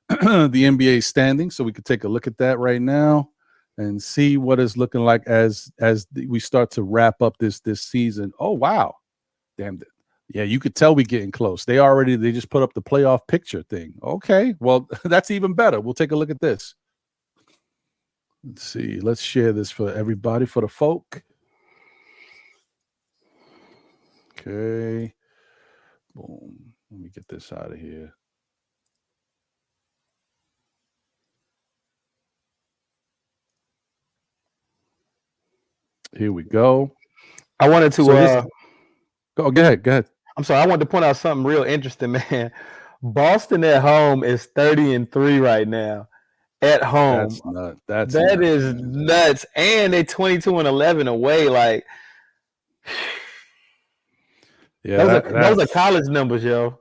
the NBA standings so we can take a look at that right now and see what it's looking like as we start to wrap up this season. Oh wow, damn it! Yeah, you could tell we getting close. They just put up the playoff picture thing. Okay, well that's even better. We'll take a look at this. Let's see. Let's share this for everybody, for the folk. Okay. Boom. Let me get this out of here. Here we go. I wanted to go ahead. I'm sorry. I wanted to point out something real interesting, man. Boston at home is 30-3 right now. At home. That's nuts, nuts. And they're 22-11 away. Like, yeah, those are college numbers, yo.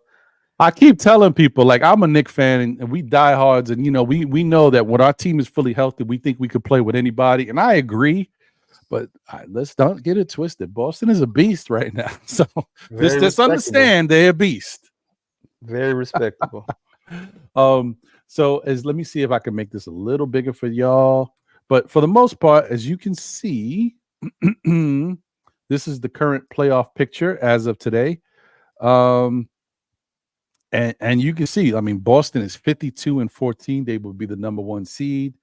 I keep telling people, like, I'm a Knicks fan and we diehards, and we know that when our team is fully healthy, we think we could play with anybody, and I agree. But let's don't get it twisted. Boston is a beast right now, so just understand they're a beast. Very respectable. So let me see if I can make this a little bigger for y'all. But for the most part, as you can see, this is the current playoff picture as of today. And you can see, I mean, Boston is 52-14. They will be the number 1 seed.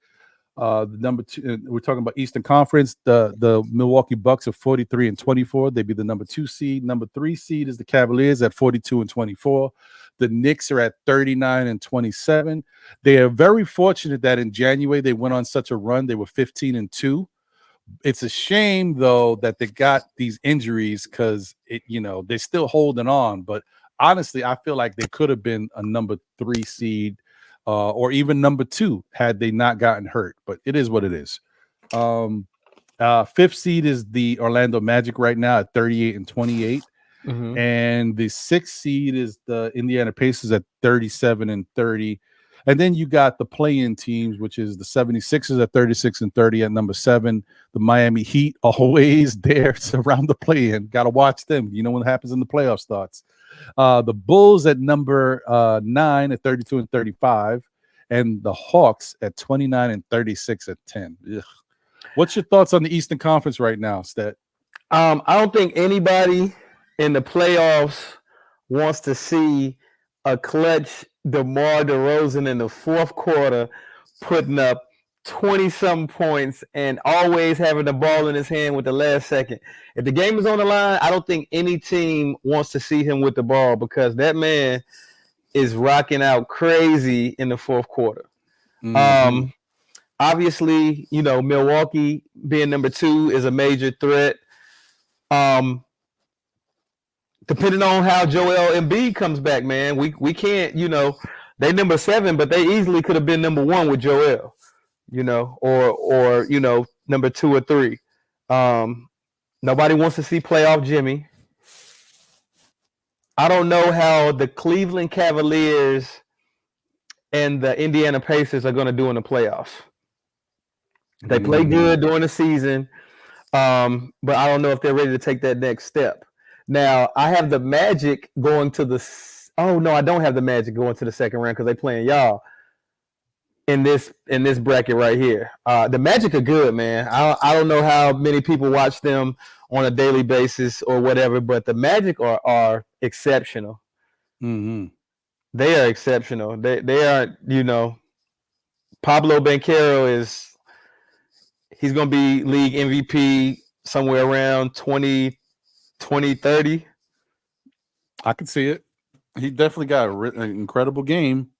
The number 2, we're talking about Eastern Conference. The Milwaukee Bucks are 43-24. They'd be the number 2 seed. Number 3 seed is the Cavaliers at 42-24. The Knicks are at 39-27. They are very fortunate that in January they went on such a run. They were 15-2. It's a shame though that they got these injuries, because they're still holding on. But honestly, I feel like they could have been a number 3 seed. Or even number 2 had they not gotten hurt, but it is what it is. 5th seed is the Orlando Magic right now at 38-28. Mm-hmm. And the 6th seed is the Indiana Pacers at 37-30. And then you got the play-in teams, which is the 76ers at 36-30 at number 7. The Miami Heat, always there around the play-in. Got to watch them. You know what happens in the playoff starts. The Bulls at number 9 at 32-35, and the Hawks at 29-36 at 10. Ugh. What's your thoughts on the Eastern Conference right now, Stet? I don't think anybody in the playoffs wants to see a clutch DeMar DeRozan in the fourth quarter putting up 20-something points and always having the ball in his hand with the last second. If the game is on the line, I don't think any team wants to see him with the ball, because that man is rocking out crazy in the fourth quarter. Mm-hmm. Obviously, Milwaukee being number 2 is a major threat. Depending on how Joel Embiid comes back, man, we can't, they number 7, but they easily could have been number 1 with Joel. Or number 2 or 3. Nobody wants to see playoff Jimmy. I don't know how the Cleveland Cavaliers and the Indiana Pacers are going to do in the playoffs. They play good during the season, but I don't know if they're ready to take that next step. Now, I have the Magic going to the – oh, no, I don't have the Magic going to the second round because they're playing y'all in this bracket right here. The Magic are good, man. I don't know how many people watch them on a daily basis or whatever, but the Magic are exceptional. Mm-hmm. They are exceptional. They are, you know, Pablo Banchero he's going to be league MVP somewhere around 2030. I can see it. He definitely got an incredible game.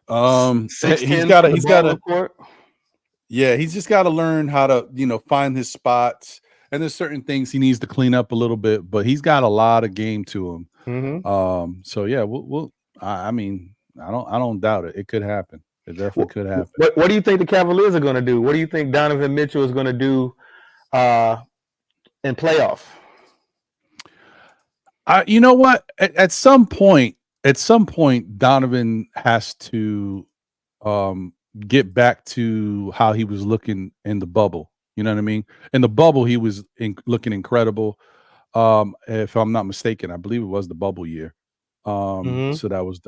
6'10" He's got to court. Yeah, he's just got to learn how to, find his spots. And there's certain things he needs to clean up a little bit, but he's got a lot of game to him. Mm-hmm. So yeah, I mean, I don't doubt it. It could happen. It definitely could happen. What do you think the Cavaliers are going to do? What do you think Donovan Mitchell is going to do in playoff? You know what? At some point, Donovan has to get back to how he was looking in the bubble. You know what I mean? In the bubble, he was looking incredible. If I'm not mistaken, I believe it was the bubble year. So that was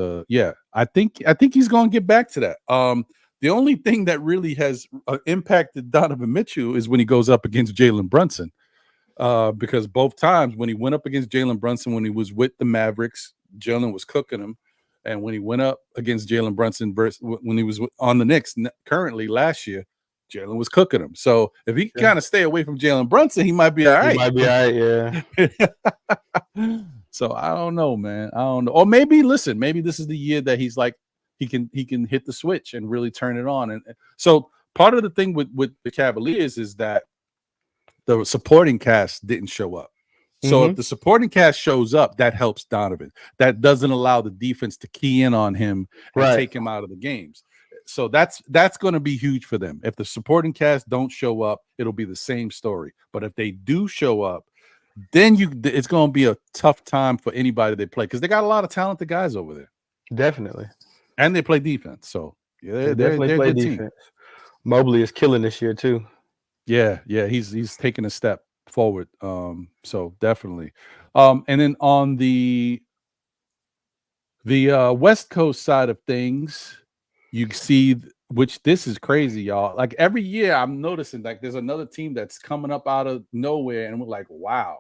I think he's going to get back to that. The only thing that really has impacted Donovan Mitchell is when he goes up against Jalen Brunson. Because both times when he went up against Jalen Brunson, when he was with the Mavericks, Jalen was cooking him. And when he went up against Jalen Brunson when he was on the Knicks currently last year, Jalen was cooking him. So if he kind of stay away from Jalen Brunson, he might be all right. He might be all right, yeah. So I don't know, man. I don't know. Or maybe this is the year that he's like he can hit the switch and really turn it on. And so part of the thing with the Cavaliers is that the supporting cast didn't show up. So if the supporting cast shows up, that helps Donovan. That doesn't allow the defense to key in on him and take him out of the games. So that's going to be huge for them. If the supporting cast don't show up, it'll be the same story. But if they do show up, then it's going to be a tough time for anybody they play because they got a lot of talented guys over there. Definitely. And they play defense. So yeah, they're a good defense. Team. Mobley is killing this year too. Yeah, he's taking a step forward. So definitely. And then on the West Coast side of things, you see, which this is crazy, y'all. Like every year, I'm noticing like there's another team that's coming up out of nowhere, and we're like, wow.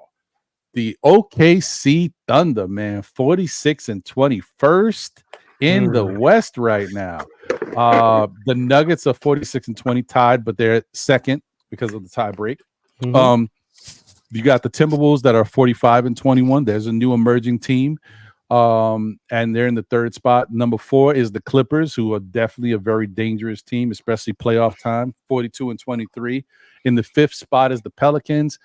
The OKC Thunder, man, 46 and 21st in the West right now. The Nuggets are 46 and 20 tied, but they're second because of the tie break. You got the Timberwolves that are 45 and 21. There's a new emerging team. And they're in the third spot. Number 4 is the Clippers, who are definitely a very dangerous team, especially playoff time, 42 and 23. In the 5th spot is the Pelicans.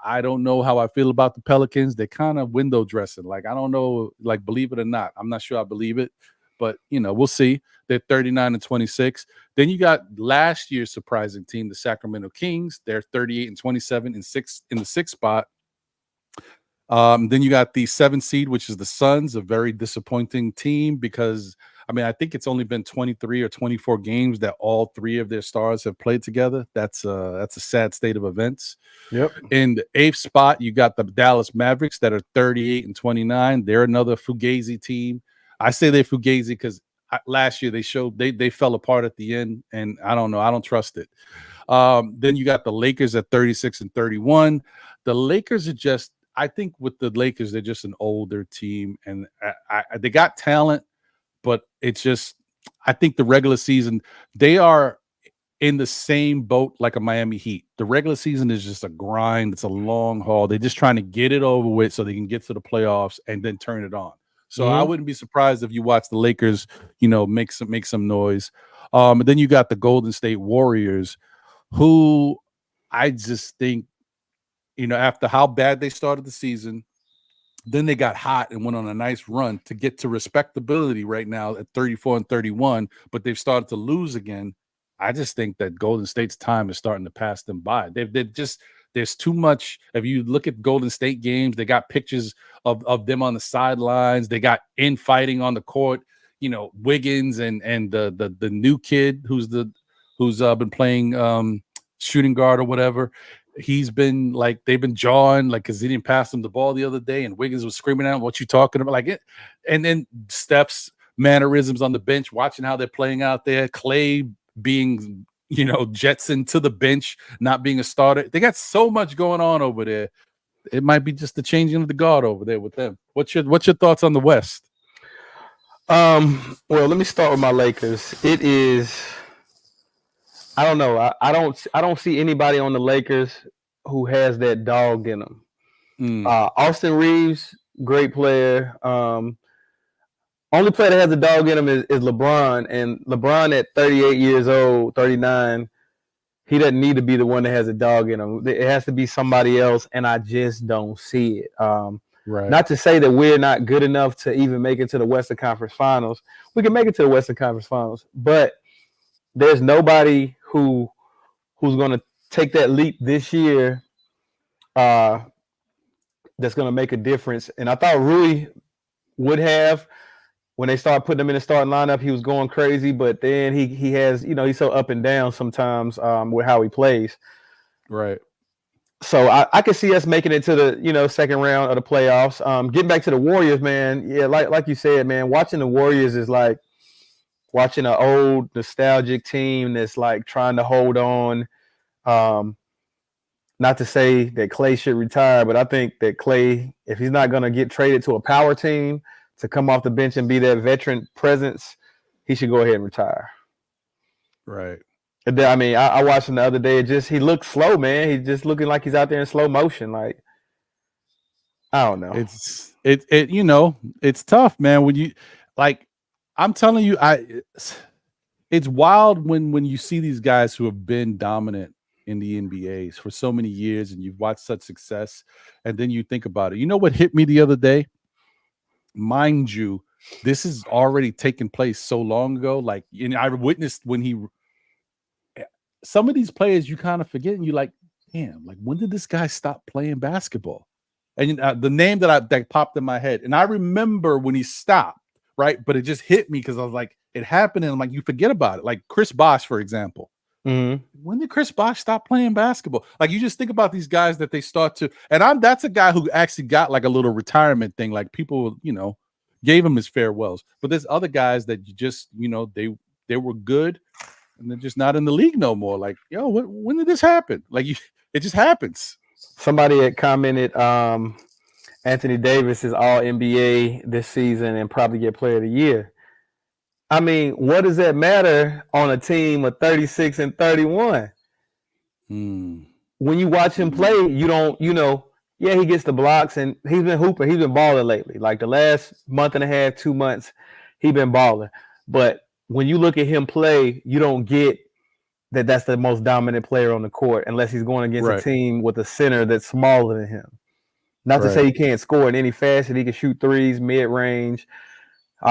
I don't know how I feel about the Pelicans. They're kind of window dressing. Like, I don't know, like, believe it or not. I'm not sure I believe it, but, we'll see. They're 39 and 26. Then you got last year's surprising team, the Sacramento Kings. They're 38 and 27 in the 6th spot. Then you got the 7th seed, which is the Suns, a very disappointing team because, I think it's only been 23 or 24 games that all 3 of their stars have played together. That's a sad state of events. Yep. In the 8th spot, you got the Dallas Mavericks that are 38 and 29. They're another Fugazi team. I say they're Fugazi because last year they fell apart at the end, and I don't know. I don't trust it. Then you got the Lakers at 36 and 31. The Lakers are just, I think with the Lakers, they're just an older team, and they got talent, but it's just, I think the regular season, they are in the same boat like a Miami Heat. The regular season is just a grind. It's a long haul. They're just trying to get it over with so they can get to the playoffs and then turn it on. So I wouldn't be surprised if you watch the Lakers, make some noise. And then you got the Golden State Warriors, who I just think, after how bad they started the season, then they got hot and went on a nice run to get to respectability right now at 34 and 31, but they've started to lose again. I just think that Golden State's time is starting to pass them by. There's too much. If you look at Golden State games, they got pictures of them on the sidelines. They got infighting on the court. Wiggins and the new kid who's been playing shooting guard or whatever. He's been like, they've been jawing like, because he didn't pass him the ball the other day, and Wiggins was screaming at him, "What you talking about?" Like it, and then Steph's mannerisms on the bench, watching how they're playing out there. Clay being Jetson to the bench, not being a starter. They got so much going on over there. It might be just the changing of the guard over there with them. What's your thoughts on the West? Well, let me start with my Lakers. It is, I don't know. I don't see anybody on the Lakers who has that dog in them. Austin Reeves, great player. Only player that has a dog in him is LeBron, and LeBron at 38 years old, 39, he doesn't need to be the one that has a dog in him. It has to be somebody else, and I just don't see it. Right. Not to say that we're not good enough to even make it to the Western Conference Finals. We can make it to the Western Conference Finals, but there's nobody who's going to take that leap this year that's going to make a difference. And I thought Rui would have. When they started putting him in the starting lineup, he was going crazy, but then he has, he's so up and down sometimes with how he plays. Right. So I could see us making it to the, second round of the playoffs. Getting back to the Warriors, man. Yeah, like you said, man, watching the Warriors is like watching an old nostalgic team that's like trying to hold on. Not to say that Clay should retire, but I think that Clay, if he's not going to get traded to a power team to come off the bench and be that veteran presence, he should go ahead and retire. Right. I mean, I watched him the other day. He looked slow, man. He's just looking like he's out there in slow motion. Like, I don't know. It's tough, man. When you I'm telling you, it's wild when you see these guys who have been dominant in the NBA for so many years, and you've watched such success, and then you think about it. You know what hit me the other day? Mind you, this is already taken place so long ago. Like, I witnessed when some of these players you kind of forget, and you're like, damn, like when did this guy stop playing basketball? And the name that popped in my head, and I remember when he stopped, right? But it just hit me because I was like, it happened, and I'm like, you forget about it. Like Chris Bosh, for example. Mm-hmm. When did Chris Bosh stop playing basketball? Like, you just think about these guys that they start to, and that's a guy who actually got like a little retirement thing. Like people, gave him his farewells. But there's other guys that you just, they were good, and they're just not in the league no more. Like, yo, when did this happen? Like, it just happens. Somebody had commented, Anthony Davis is all NBA this season and probably get Player of the Year. I mean, what does that matter on a team of 36 and 31? When you watch him play, you don't, yeah, he gets the blocks, and he's been hooping. He's been balling lately. Like the last month and a half, 2 months, he's been balling. But when you look at him play, you don't get that that's the most dominant player on the court unless he's going against a team with a center that's smaller than him. Not to say he can't score in any fashion. He can shoot threes, mid-range.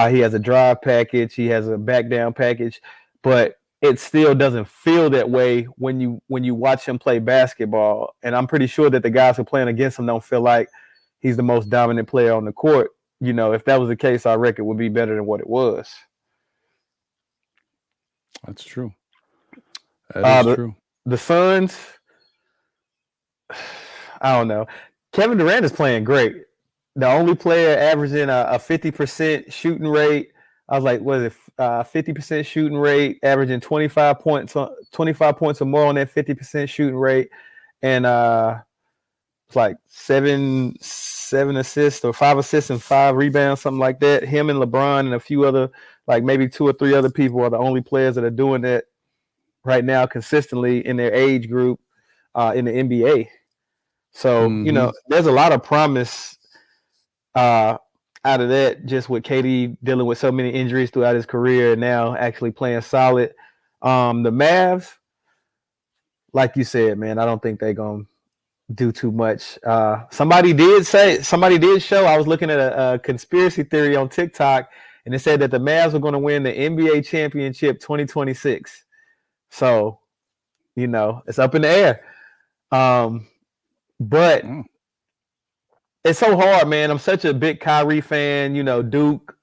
He has a drive package. He has a back down package, but it still doesn't feel that way when you watch him play basketball. And I'm pretty sure that the guys who are playing against him don't feel like he's the most dominant player on the court. If that was the case, our record would be better than what it was. That's true. That is true. The Suns, I don't know. Kevin Durant is playing great. The only player averaging a 50% shooting rate. I was like, what is it? 50% shooting rate, averaging 25 points or more on that 50% shooting rate, and it's like seven assists or 5 assists and 5 rebounds, something like that. Him and LeBron and a few other, like maybe 2 or 3 other people are the only players that are doing that right now consistently in their age group in the NBA. So there's a lot of promise out of that, just with KD dealing with so many injuries throughout his career and now actually playing solid. The Mavs, like you said, man, I don't think they're going to do too much. Somebody did show, I was looking at a conspiracy theory on TikTok, and it said that the Mavs are going to win the NBA championship 2026. So, it's up in the air. But it's so hard, man. I'm such a big Kyrie fan, Duke.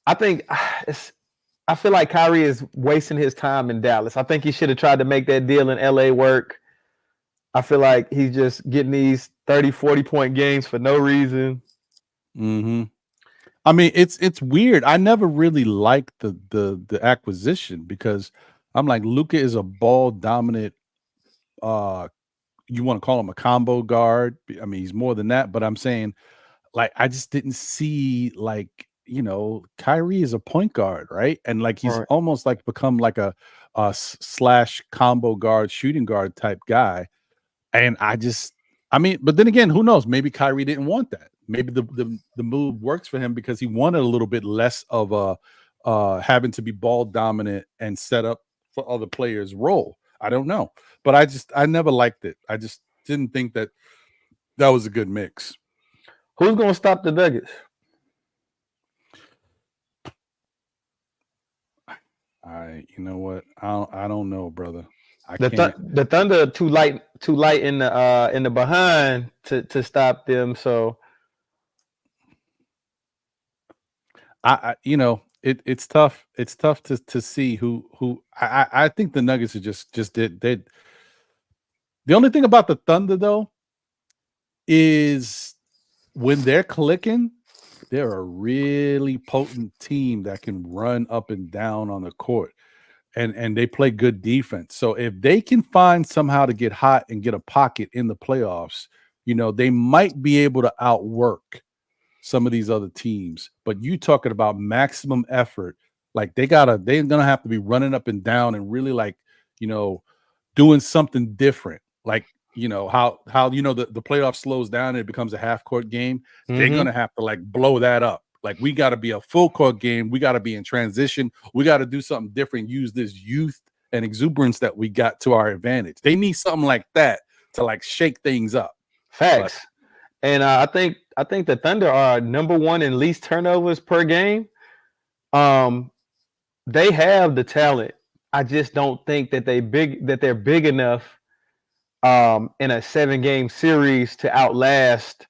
I think I feel like Kyrie is wasting his time in Dallas. I think he should have tried to make that deal in LA work. I feel like he's just getting these 30, 40-point games for no reason. Mm-hmm. I mean, it's weird. I never really liked the acquisition because I'm like, Luka is a ball dominant. You want to call him a combo guard? I mean, he's more than that. But I'm saying, like, I just didn't see like, Kyrie is a point guard, right? And like he's Right. almost like become like a slash combo guard, shooting guard type guy. And I mean, but then again, who knows? Maybe Kyrie didn't want that. Maybe the move works for him because he wanted a little bit less of a having to be ball dominant and set up for other players' role. I don't know, but I never liked it. I just didn't think that was a good mix. Who's going to stop the Nuggets? You know what? I don't know, brother. The Thunder too light in the behind to stop them. So it's tough. It's tough to see who. I think the Nuggets are just did. The only thing about the Thunder though is when they're clicking, they're a really potent team that can run up and down on the court. And they play good defense. So if they can find somehow to get hot and get a pocket in the playoffs, they might be able to outwork some of these other teams. But you talking about maximum effort, like they're gonna have to be running up and down and really like, doing something different. Like, how the playoff slows down and it becomes a half court game. Mm-hmm. They're gonna have to like blow that up. Like we got to be a full court game. We got to be in transition. We got to do something different. Use this youth and exuberance that we got to our advantage. They need something like that to like shake things up. Facts. And I think the Thunder are number one in least turnovers per game. They have the talent. I just don't think that they're big enough in a 7-game series to outlast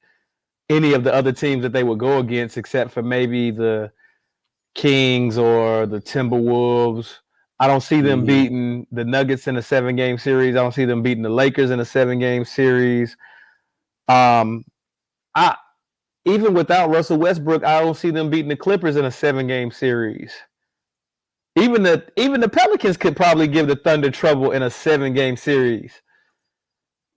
any of the other teams that they would go against, except for maybe the Kings or the Timberwolves. I don't see them beating the Nuggets in a 7-game series. I don't see them beating the Lakers in a 7-game series. Even without Russell Westbrook, I don't see them beating the Clippers in a 7-game series. Even the Pelicans could probably give the Thunder trouble in a 7-game series.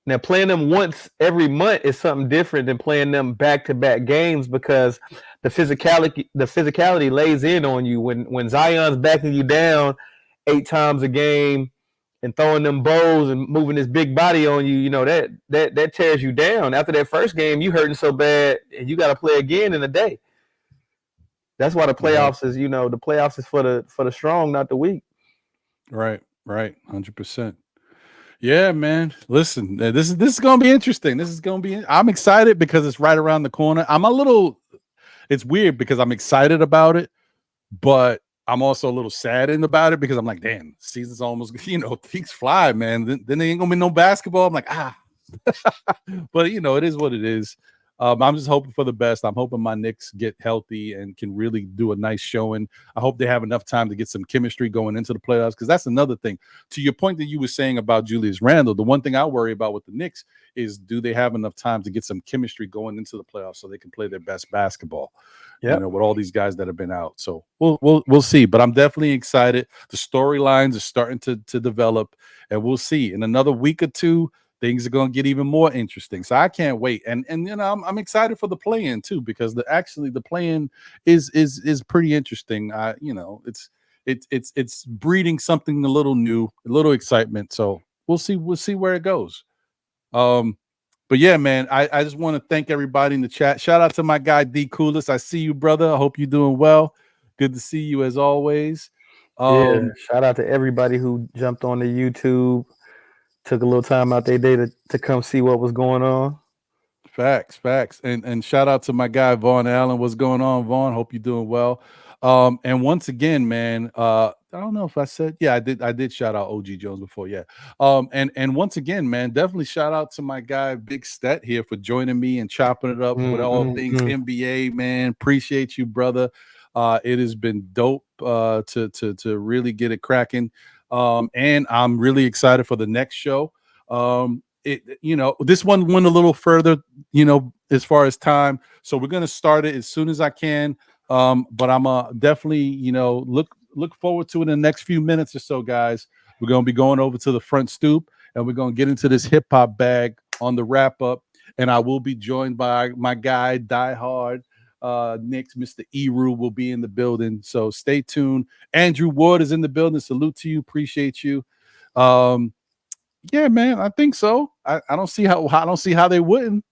Now, playing them once every month is something different than playing them back-to-back games because the physicality lays in on you. When Zion's backing you down 8 times a game and throwing them bows and moving his big body on you, that tears you down. After that first game, you hurting so bad, and you got to play again in a day. That's why the playoffs is, the playoffs is for the strong, not the weak. Right, 100%. Yeah, man. Listen, this is gonna be interesting. I'm excited because it's right around the corner. It's weird because I'm excited about it, but I'm also a little saddened about it because I'm like, damn, season's almost, things fly, man. Then there ain't gonna be no basketball. I'm like, but it is what it is. I'm just hoping for the best. I'm hoping my Knicks get healthy and can really do a nice showing. I hope they have enough time to get some chemistry going into the playoffs, because that's another thing. To your point that you were saying about Julius Randle, the one thing I worry about with the Knicks is, do they have enough time to get some chemistry going into the playoffs so they can play their best basketball? With all these guys that have been out. So we'll see. But I'm definitely excited. The storylines are starting to develop, and we'll see. In another week or two, things are going to get even more interesting. So I can't wait. And I'm excited for the play-in too, because the play-in is pretty interesting. It's breeding something a little new, a little excitement. So we'll see where it goes. But yeah, man, I just want to thank everybody in the chat. Shout out to my guy D Coolest. I see you, brother. I hope you're doing well. Good to see you as always. Shout out to everybody who jumped on the YouTube, took a little time out their day to come see what was going on. Facts. And shout out to my guy Vaughn Allen. What's going on, Vaughn? Hope you're doing well. And once again, man, I don't know if I said, I did shout out OG Jones before. Yeah. And once again, man, definitely shout out to my guy Big Stet here for joining me and chopping it up with all things NBA, man. Appreciate you, brother. It has been dope to really get it cracking. And I'm really excited for the next show. This one went a little further, as far as time. So we're gonna start it as soon as I can. But I'm definitely, look forward to it in the next few minutes or so, guys. We're gonna be going over to the front stoop and we're gonna get into this hip hop bag on the wrap up. And I will be joined by my guy, Die Hard Knicks, Mr. Eru will be in the building. So stay tuned. Andrew Ward is in the building. Salute to you. Appreciate you. Yeah, man, I think so. I don't see how they wouldn't.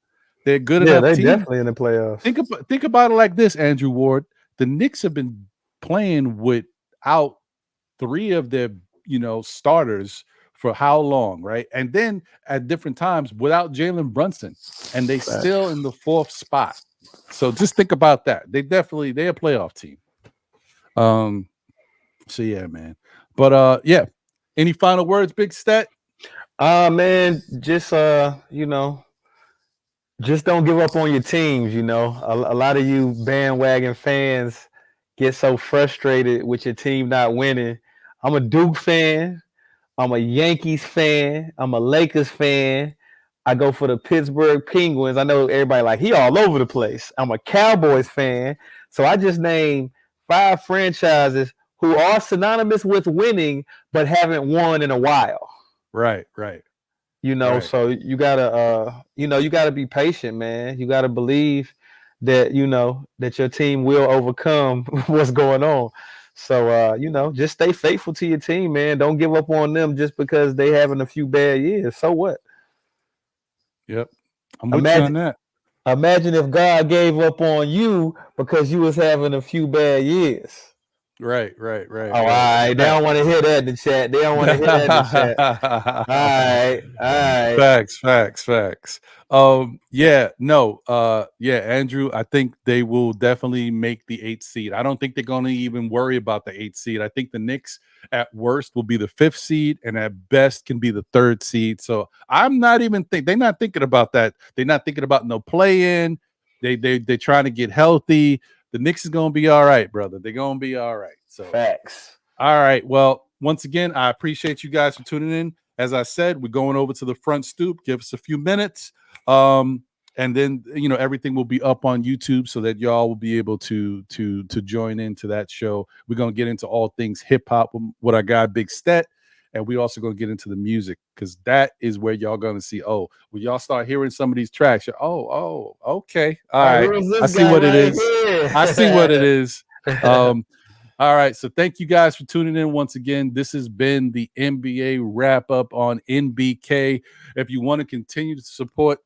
They're good enough. They team. Definitely in the playoffs. Think about it like this, Andrew Ward. The Knicks have been playing without three of their starters for how long, right? And then at different times without Jalen Brunson, and they still in the 4th spot. So just think about that. They're a playoff team. So yeah, man. But yeah. Any final words, Big Stet? Man, just just don't give up on your teams. A lot of you bandwagon fans get so frustrated with your team not winning. I'm a Duke fan. I'm a Yankees fan. I'm a Lakers fan. I go for the Pittsburgh Penguins. I know everybody like he all over the place. I'm a Cowboys fan. So I just named 5 franchises who are synonymous with winning but haven't won in a while. Right. Right. So you gotta be patient, man. You gotta believe that that your team will overcome what's going on. So just stay faithful to your team, man. Don't give up on them just because they having a few bad years. So what? Yep. I'm with you on that. Imagine if God gave up on you because you was having a few bad years. Right. Oh, all right. They don't want to hear that in the chat. All right. Facts. Andrew, I think they will definitely make the 8th seed. I don't think they're going to even worry about the 8th seed. I think the Knicks at worst will be the 5th seed and at best can be the 3rd seed. So I'm not even they're not thinking about that. They're not thinking about no play-in. They're trying to get healthy. The Knicks is going to be all right, brother. They're going to be all right. So facts. All right. Well, once again, I appreciate you guys for tuning in. As I said, we're going over to the front stoop. Give us a few minutes. And then, everything will be up on YouTube so that y'all will be able to join into that show. We're going to get into all things hip hop with our guy, Big Stet. And we also going to get into the music because that is where y'all going to see, when y'all start hearing some of these tracks, okay. All right. I see what it is. I see what it is. All right. So thank you guys for tuning in once again. This has been the NBA wrap up on NBK. If you want to continue to support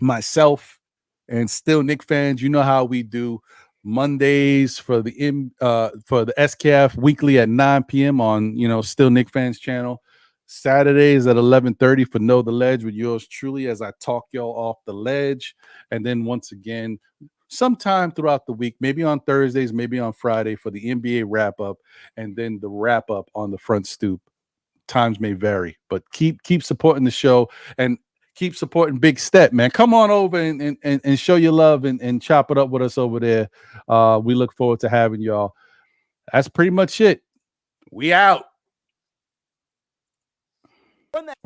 myself and Still Knicks fans, you know how we do. Mondays for the SKF weekly at 9 p.m. on Still Knicks Fans channel. Saturdays at 11:30 for Know the Ledge with yours truly as I talk y'all off the ledge. And then once again, sometime throughout the week, maybe on Thursdays, maybe on Friday for the NBA wrap up, and then the wrap up on the front stoop. Times may vary, but keep supporting the show and keep supporting Big Stet, man. Come on over and show your love and chop it up with us over there. We look forward to having y'all. That's pretty much it. We out. Run that.